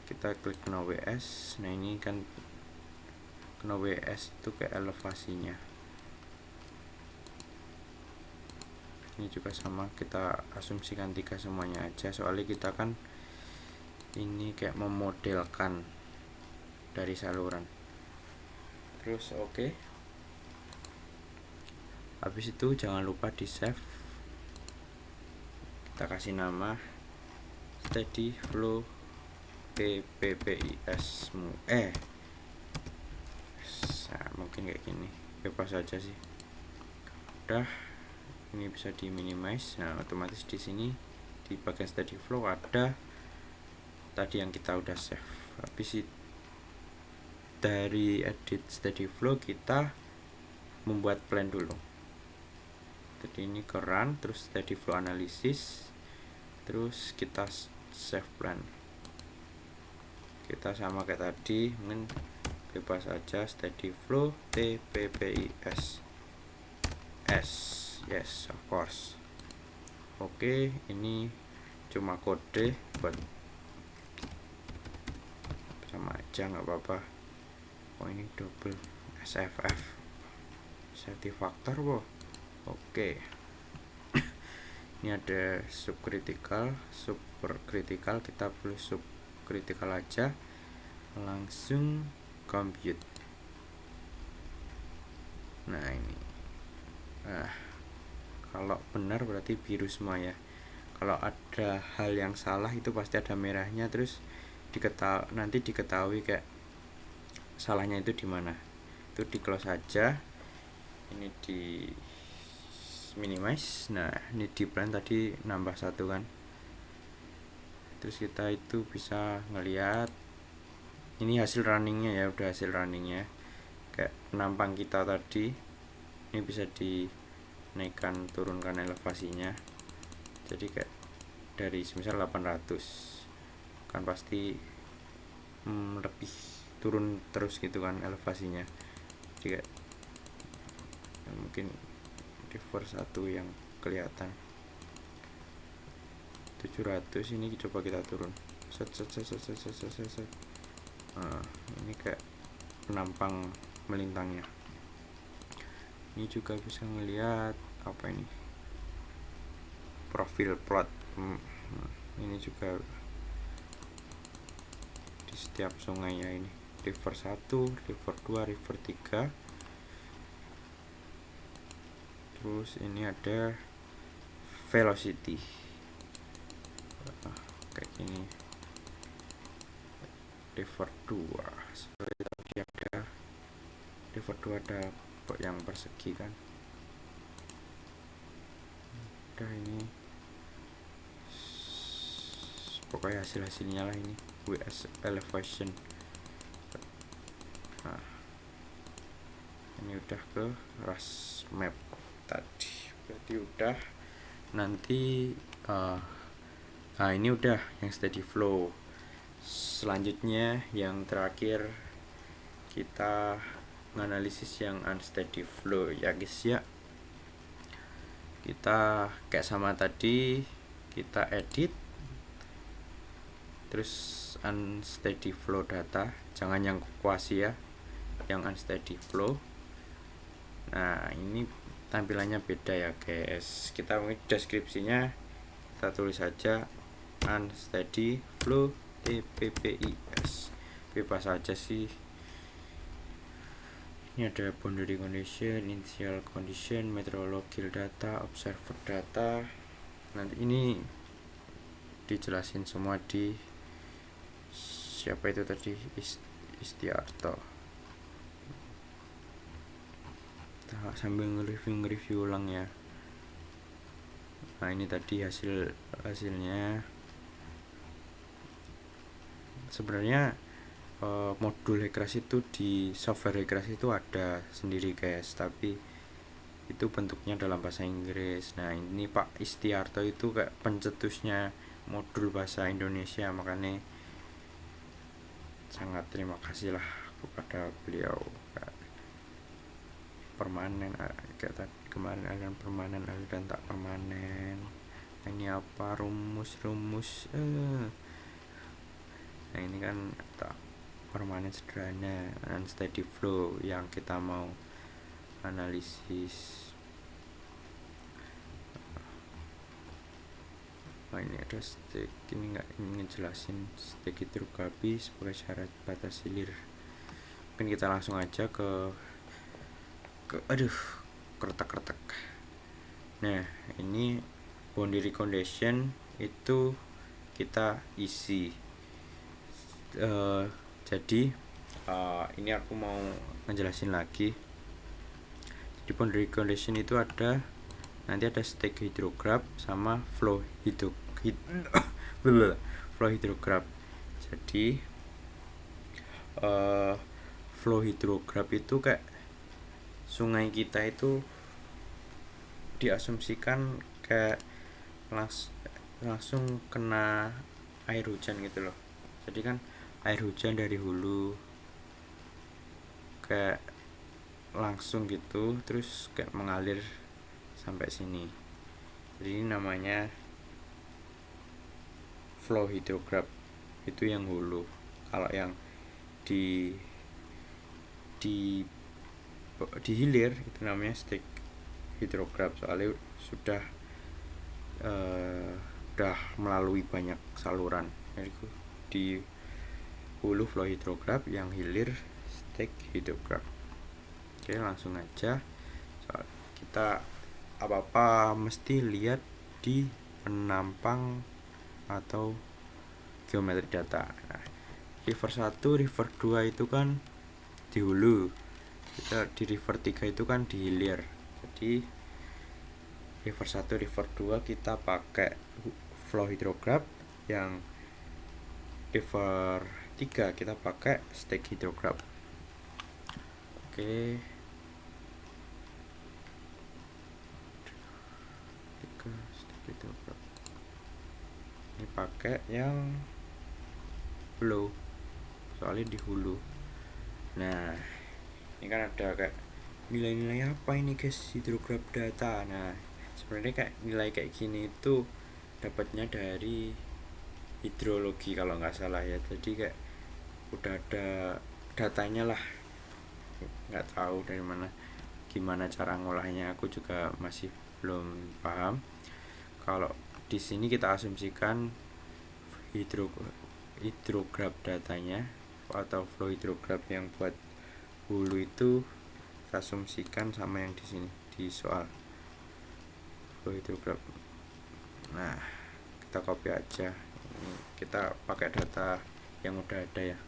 Speaker 1: kita klik NoWS. Nah ini kan NoWS itu kayak elevasinya. Ini juga sama, kita asumsikan 3 semuanya aja, soalnya kita kan ini kayak memodelkan dari saluran. Terus oke. Habis itu jangan lupa di save. Kita kasih nama steady flow TPPIS. Nah, mungkin kayak gini, bebas aja sih. Udah, ini bisa di minimize. Nah otomatis di sini di bagian steady flow ada tadi yang kita udah save. Habis itu dari edit steady flow kita membuat plan dulu. Jadi ini ke run, terus steady flow analysis, terus kita save plan. Kita sama kayak tadi, mungkin bebas aja steady flow TPPIS yes of course. Oke, ini cuma kode buat sama aja, nggak apa-apa. Oh ini double SFF safety factor boh. Oke. Ini ada subcritical, super critical, kita perlu subcritical aja, langsung compute. Nah ini kalau benar berarti biru semua ya. Kalau ada hal yang salah itu pasti ada merahnya, terus nanti diketahui kayak salahnya itu di mana. Itu di close aja. Ini di minimize. Nah ini di plan tadi nambah 1 kan. Terus kita itu bisa ngelihat ini hasil runningnya ya, udah hasil runningnya kayak penampang kita tadi. Ini bisa dinaikkan turunkan elevasinya, jadi kayak dari misal 800 kan pasti lebih turun terus gitu kan elevasinya. Jadi kayak mungkin reverse 1 yang kelihatan 700, ini coba kita turun set. Nah, ini kayak penampang melintangnya. Ini juga bisa ngelihat apa ini, profil plot. Ini juga di setiap sungainya, ini river 1, river 2, river 3. Terus ini ada velocity kayak gini, river 2 seperti tadi ada river 2 ada yang persegi kan. Udah ini pokoknya hasilnya lah, ini WS elevation ini udah ke ras map tadi, berarti udah. Nanti nah ini udah yang steady flow. Selanjutnya yang terakhir kita menganalisis yang unsteady flow ya guys ya. Kita kayak sama tadi, kita edit terus unsteady flow data, jangan yang kuasi ya, yang unsteady flow. Nah ini tampilannya beda ya guys. Kita mungkin deskripsinya kita tulis saja unsteady flow TPPIS, bebas aja sih. Ini ada boundary condition, initial condition, meteorological data, observer data. Nanti ini dijelasin semua di siapa itu tadi, Istiarto. Kita sambil nge-review ulang ya. Nah ini tadi hasilnya. Sebenarnya modul Hackrace itu di software Hackrace itu ada sendiri guys, tapi itu bentuknya dalam bahasa Inggris. Nah ini Pak Istiarto itu kayak pencetusnya modul bahasa Indonesia, makanya sangat terima kasih lah kepada beliau. Permanen kayak kemarin aliran permanen, aliran tak permanen. Nah, ini apa, rumus nah ini kan tak permanen sederhana, unsteady flow yang kita mau analisis. Nah ini ada stick, ini nggak ingin jelasin stick hidrografi sebagai syarat batas hilir. Mungkin kita langsung aja ke kertek. Nah ini boundary condition itu kita isi. Jadi ini aku mau ngejelasin lagi. Jadi boundary condition itu ada, nanti ada state hydrograph sama flow hydrograph. Jadi flow hydrograph itu kayak sungai kita itu diasumsikan kayak langsung kena air hujan gitu loh. Jadi kan air hujan dari hulu kayak langsung gitu, terus kayak mengalir sampai sini. Jadi ini namanya flow hydrograph, itu yang hulu. Kalau yang di hilir itu namanya stick hydrograph, soalnya sudah melalui banyak saluran. Jadi di hulu flow hydrograph, yang hilir stick hydrograph. Oke langsung aja. Kita apa-apa mesti lihat di penampang atau geometri data. Nah, river 1, river 2 itu kan di hulu, kita di river 3 itu kan di hilir. Jadi river 1, river 2 kita pakai flow hydrograph, yang river 3 kita pakai stick hydrograph. Oke. Ini pakai yang flow soalnya di hulu. Nah ini kan ada kayak nilai-nilai apa ini guys, hydrograph data. Nah sebenarnya kayak nilai kayak gini itu dapatnya dari hidrologi kalau nggak salah ya. Jadi kayak udah ada datanya lah, nggak tahu dari mana, gimana cara ngolahnya aku juga masih belum paham. Kalau di sini kita asumsikan hidrograph datanya atau flow hidrograph yang buat hulu itu kita asumsikan sama yang di sini di soal flow hydrograph. Nah kita copy aja, ini kita pakai data yang udah ada ya.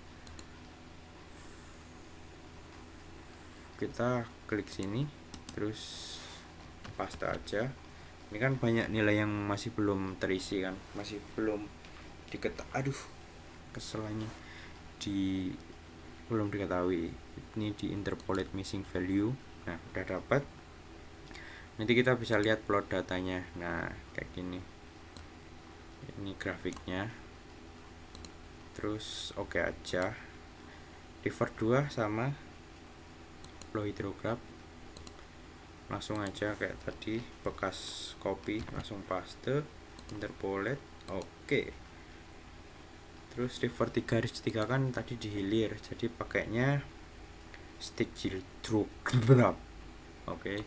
Speaker 1: Kita klik sini terus paste aja. Ini kan banyak nilai yang masih belum terisi kan, masih belum keselannya belum diketahui. Ini di interpolate missing value. Nah, udah dapat. Nanti kita bisa lihat plot datanya. Nah, kayak gini. Ini grafiknya. Terus oke aja. Revert 2 sama flow hidrograph. Langsung aja kayak tadi, bekas copy langsung paste, interpolate. Oke. Terus revert 3 reach 3 kan tadi dihilir, jadi pakainya stick hidrograph. Oke.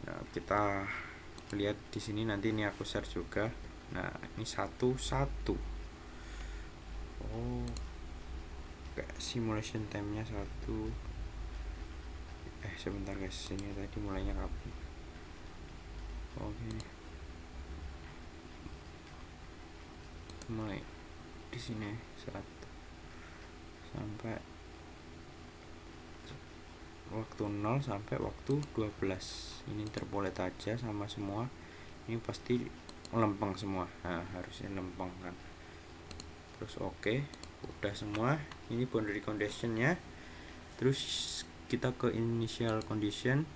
Speaker 1: Nah, kita lihat di sini, nanti ini aku share juga. Nah, ini satu-satu. Oh, kayak simulation time-nya satu. Sebentar guys, ini tadi mulainya kapan? Oke. Mulai di sini 1 sampai waktu 0 sampai waktu 12. Ini interpolate aja sama semua. Ini pasti lempeng semua. Nah, harusnya lempeng kan. Terus oke, udah semua. Ini boundary conditionnya. Terus kita ke initial condition,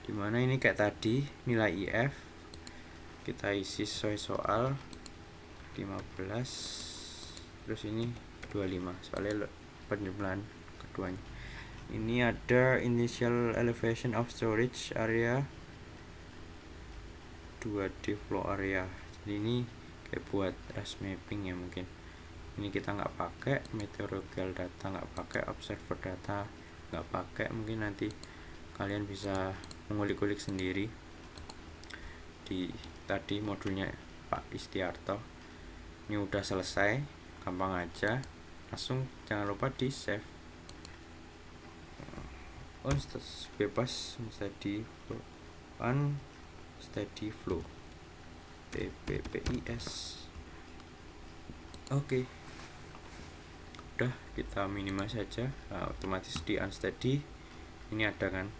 Speaker 1: dimana ini kayak tadi nilai IF kita isi sesuai soal 15. Terus ini 25 soalnya penjumlahan keduanya. Ini ada initial elevation of storage area, 2D flow area. Jadi ini kayak buat REST mapping ya mungkin. Ini kita nggak pakai meteorological data, nggak pakai observer data, nggak pakai. Mungkin nanti kalian bisa mengulik-ulik sendiri di tadi modulnya Pak Istiarto. Ini udah selesai, gampang aja. Langsung jangan lupa di save. Bebas steady flow, steady flow, PPPIS. Oke. Udah, kita minimize saja. Nah, otomatis di unsteady ini ada kan,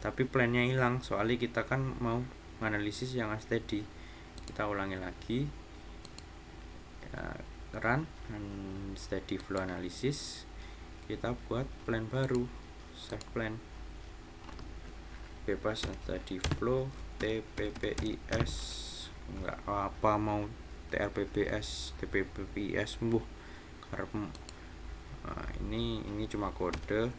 Speaker 1: tapi plannya hilang soalnya kita kan mau menganalisis yang unsteady. Kita ulangi lagi ya, run unsteady flow analysis. Kita buat plan baru, save plan, bebas unsteady flow TPPIS, enggak apa mau TRPBS TPPIS karena nah, ini cuma kode.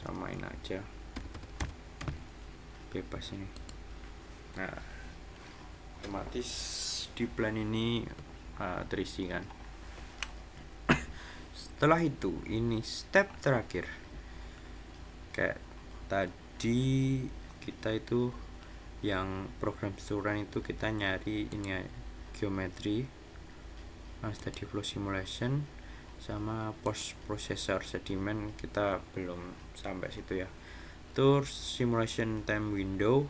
Speaker 1: Samain aja, bebas ini. Nah, otomatis di plan ini terisi kan. Setelah itu ini step terakhir, kayak tadi kita itu yang program strukturan itu kita nyari ini geometri, unsteady flow simulation, sama post processor sedimen. Kita belum sampai situ ya. Terus simulation time window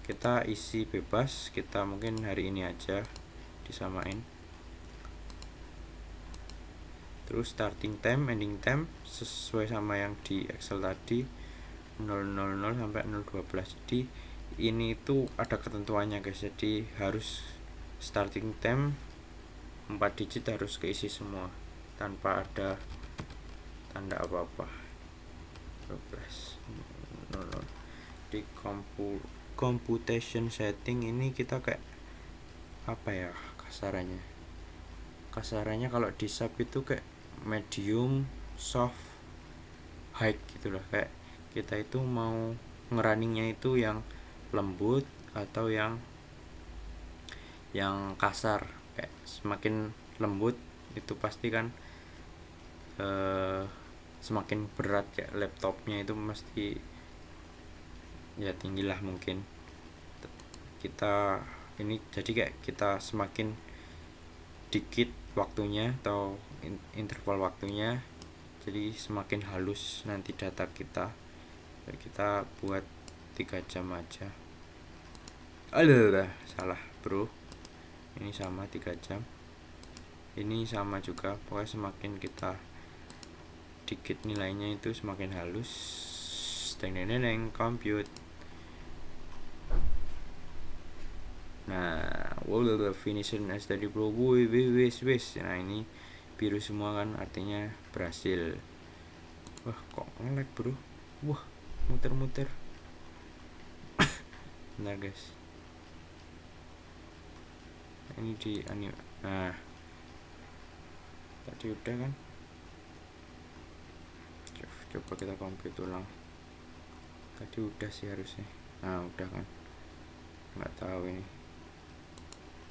Speaker 1: kita isi bebas, kita mungkin hari ini aja disamain. Terus starting time, ending time sesuai sama yang di Excel tadi, 000 sampai 012. Jadi ini itu ada ketentuannya guys, jadi harus starting time 4 digit harus keisi semua tanpa ada tanda apa-apa. 12 di computation setting ini kita kayak apa ya kasarannya kalau di sub itu kayak medium, soft, high gitu loh. Kayak kita itu mau ngerunningnya itu yang lembut atau yang kasar. Kayak semakin lembut itu pasti kan semakin berat, kayak laptopnya itu mesti ya tinggilah mungkin. Kita ini jadi kayak kita semakin dikit waktunya atau interval waktunya, jadi semakin halus nanti data kita. Jadi kita buat 3 jam aja. Alah, salah bro, ini sama 3 jam, ini sama juga. Pokoknya semakin kita dikit nilainya itu semakin halus. Compute. Nah, wow, finishing as tadi bro, wis. Nah ini biru semua kan, artinya berhasil. Wah kok nge-lag bro, wah muter-muter. Bentar guys, ini di anime. Nah tadi udah kan, coba kita compute ulang. Tadi udah sih harusnya. Nah udah kan, nggak tahu ini.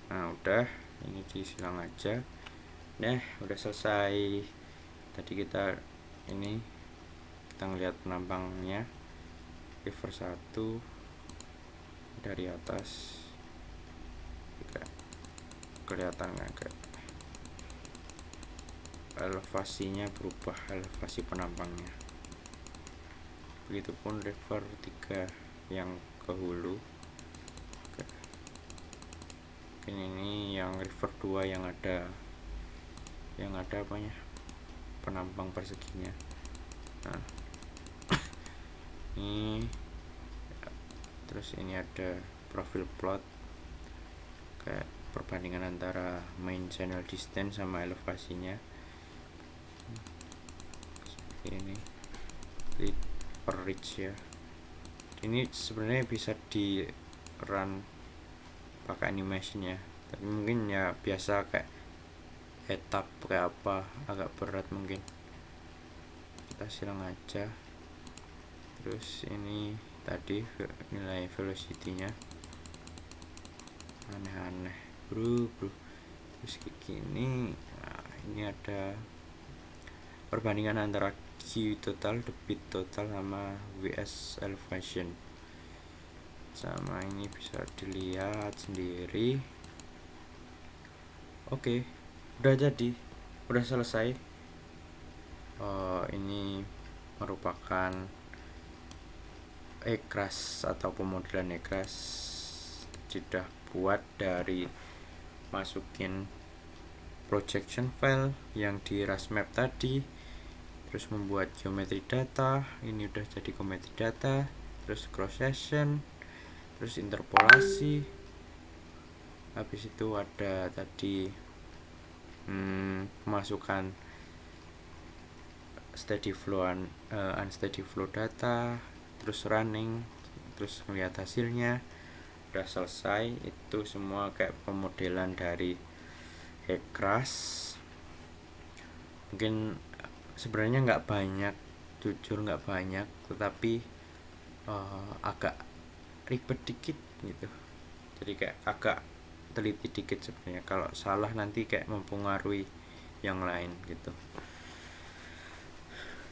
Speaker 1: Nah udah, ini disilang aja. Nah udah selesai. Tadi kita ini kita ngeliat penampangnya river 1 dari atas, kelihatan nggak kayak elevasinya berubah, elevasi penampangnya. Begitupun river 3 yang ke hulu. Ini yang river 2 yang ada apanya, penampang perseginya. Nah ini terus ini ada profil plot kayak perbandingan antara main channel distance sama elevasinya. Seperti ini lead per reach ya. Ini sebenarnya bisa di run pakai animation ya, tapi mungkin ya biasa kayak etap kayak apa agak berat mungkin, kita silang aja. Terus ini tadi nilai velocity-nya aneh-aneh bro. Terus kayak gini. Nah ini ada perbandingan antara Q total, debit total sama WS elevation. Sama ini bisa dilihat sendiri. Oke, udah jadi, udah selesai. Ini merupakan eCrush atau pemodelan eCrush, sudah buat dari masukin projection file yang di RasMap tadi, terus membuat geometri data. Ini udah jadi geometri data, terus cross section, terus interpolasi. Habis itu ada tadi pemasukan steady flow unsteady flow data, terus running, terus melihat hasilnya. Udah selesai. Itu semua kayak pemodelan dari eCrush. Mungkin sebenarnya nggak banyak, jujur nggak banyak, tetapi agak ribet dikit gitu. Jadi kayak agak teliti dikit sebenarnya. Kalau salah nanti kayak mempengaruhi yang lain gitu.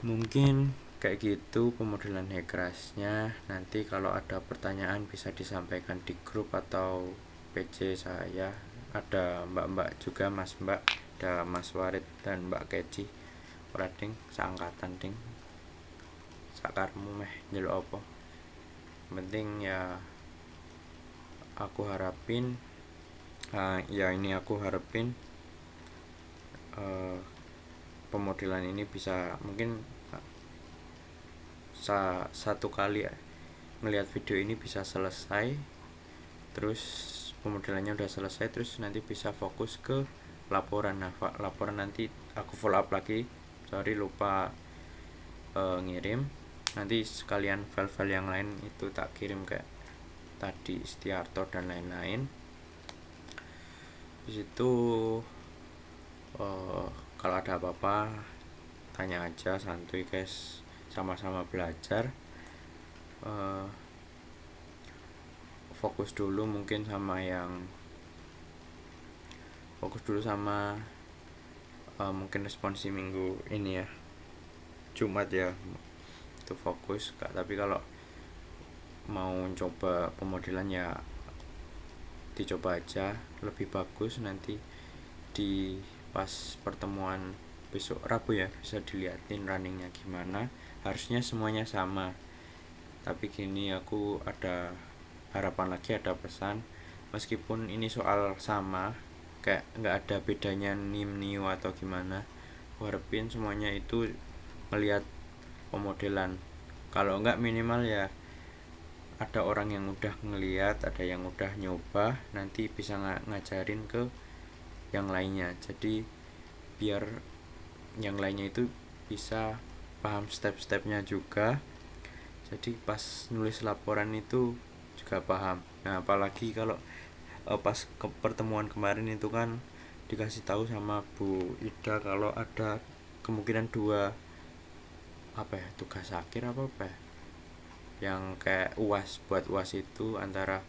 Speaker 1: Mungkin kayak gitu pemodelan eCrush-nya. Nanti kalau ada pertanyaan bisa disampaikan di grup atau PC saya. Ada mbak-mbak juga, mas mbak, ada Mas Warid dan Mbak Keci. Ora ding, seangkatan ding. Sakarmu meh njeluk apa? Penting ya aku harapin pemodelan ini bisa, mungkin satu kali ngelihat video ini bisa selesai, terus pemodelannya udah selesai, terus nanti bisa fokus ke laporan. Nah laporan nanti aku follow up lagi, sorry lupa ngirim. Nanti sekalian file-file yang lain itu tak kirim kayak tadi Istiarto dan lain-lain. Di situ kalau ada apa-apa tanya aja, santuy guys, sama-sama belajar. Fokus dulu sama mungkin responsi minggu ini ya, Jumat ya, itu fokus. Tapi kalau mau coba pemodelan ya dicoba aja, lebih bagus nanti di pas pertemuan besok Rabu ya, bisa dilihatin runningnya gimana. Harusnya semuanya sama, tapi gini aku ada harapan lagi, ada pesan. Meskipun ini soal sama, kayak nggak ada bedanya nim new atau gimana, aku harapin semuanya itu melihat pemodelan. Kalau nggak minimal ya ada orang yang udah ngeliat, ada yang udah nyoba, nanti bisa ngajarin ke yang lainnya. Jadi biar yang lainnya itu bisa paham step-stepnya juga, jadi pas nulis laporan itu juga paham. Nah apalagi kalau pas ke pertemuan kemarin itu kan dikasih tahu sama Bu Ida kalau ada kemungkinan dua tugas akhir apa ya, yang kayak UAS, buat UAS itu antara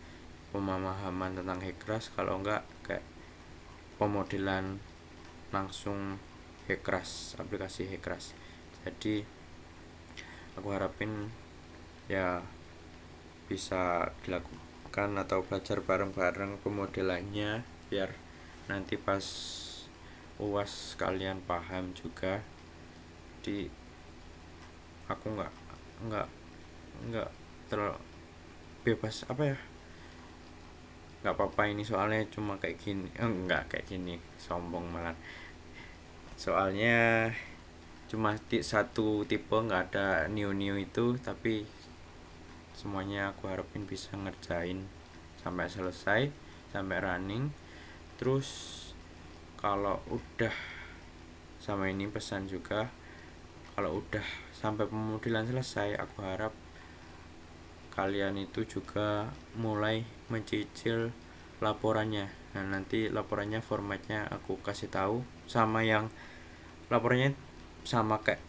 Speaker 1: pemahaman tentang Hekras, kalau enggak kayak pemodelan langsung Hekras, aplikasi Hekras. Jadi aku harapin ya bisa dilakukan atau belajar bareng-bareng pemodelannya, biar nanti pas UAS kalian paham juga. Jadi aku nggak terlalu bebas nggak apa-apa ini soalnya cuma kayak gini, nggak kayak gini sombong malah, soalnya cuma satu tipe, nggak ada new itu, tapi semuanya aku harapin bisa ngerjain sampai selesai, sampai running. Terus kalau udah, sama ini pesan juga, kalau udah sampai pemodelan selesai, aku harap kalian itu juga mulai mencicil laporannya. Nah nanti laporannya formatnya aku kasih tahu, sama yang laporannya sama kayak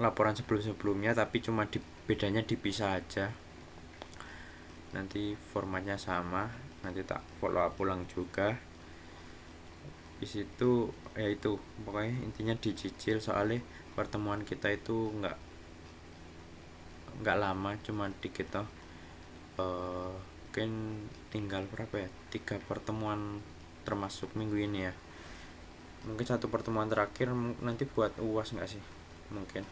Speaker 1: laporan sebelum-sebelumnya, tapi cuma bedanya dipisah aja. Nanti formatnya sama, nanti tak follow up ulang juga. Di situ ya itu pokoknya intinya dicicil, soalnya pertemuan kita itu nggak lama, cuma dikit toh. Mungkin tinggal berapa ya, 3 pertemuan termasuk minggu ini ya, mungkin 1 pertemuan terakhir nanti buat UAS nggak sih mungkin.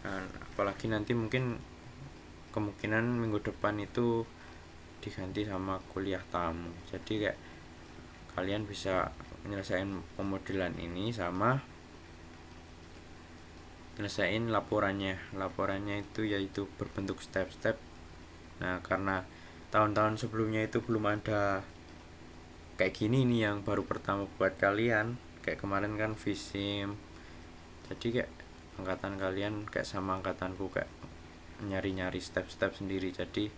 Speaker 1: Nah, apalagi nanti mungkin kemungkinan minggu depan itu diganti sama kuliah tamu, jadi kayak kalian bisa menyelesaikan pemodelan ini sama nyelesain laporannya itu yaitu berbentuk step-step. Nah karena tahun-tahun sebelumnya itu belum ada kayak gini nih, yang baru pertama buat kalian, kayak kemarin kan visim, jadi kayak angkatan kalian kayak sama angkatanku kayak nyari-nyari step-step sendiri, jadi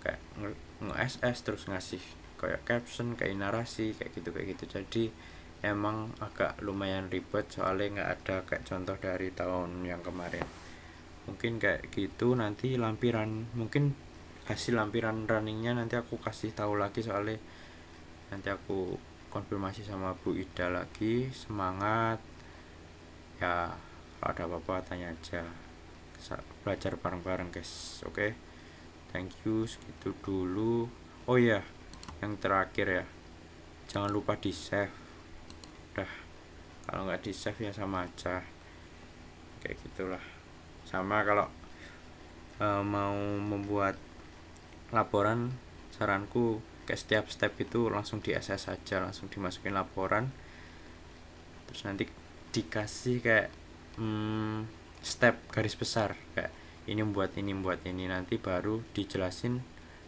Speaker 1: kayak nge-SS terus ngasih kayak caption, kayak narasi, kayak gitu. Jadi emang agak lumayan ribet, soalnya nggak ada kayak contoh dari tahun yang kemarin. Mungkin kayak gitu, nanti lampiran, mungkin hasil lampiran runningnya nanti aku kasih tahu lagi, soalnya nanti aku konfirmasi sama Bu Ida lagi. Semangat ya, kalau ada apa-apa tanya aja, belajar bareng-bareng guys. Oke, thank you, segitu dulu. Oh iya, yang terakhir ya, jangan lupa di save. Udah, kalau nggak di save ya sama aja, kayak gitulah. Sama kalau mau membuat laporan, saranku kayak setiap step itu langsung di SS aja, langsung dimasukin laporan, terus nanti dikasih kayak step garis besar kayak ini buat ini, nanti baru dijelasin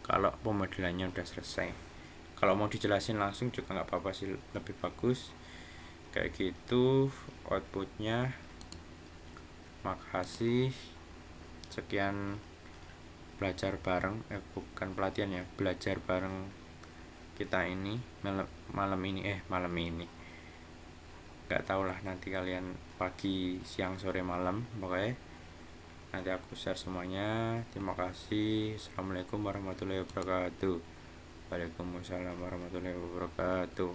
Speaker 1: kalau pemodelannya udah selesai. Kalau mau dijelasin langsung juga nggak apa-apa sih, lebih bagus kayak gitu outputnya. Makasih, sekian belajar bareng, bukan pelatihan ya, belajar bareng kita ini malam ini nggak tau lah nanti kalian pagi, siang, sore, malam, pokoknya nanti aku share semuanya. Terima kasih. Assalamualaikum warahmatullahi wabarakatuh. Waalaikumsalam warahmatullahi wabarakatuh.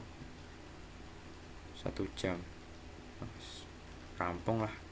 Speaker 1: 1 jam rampung lah.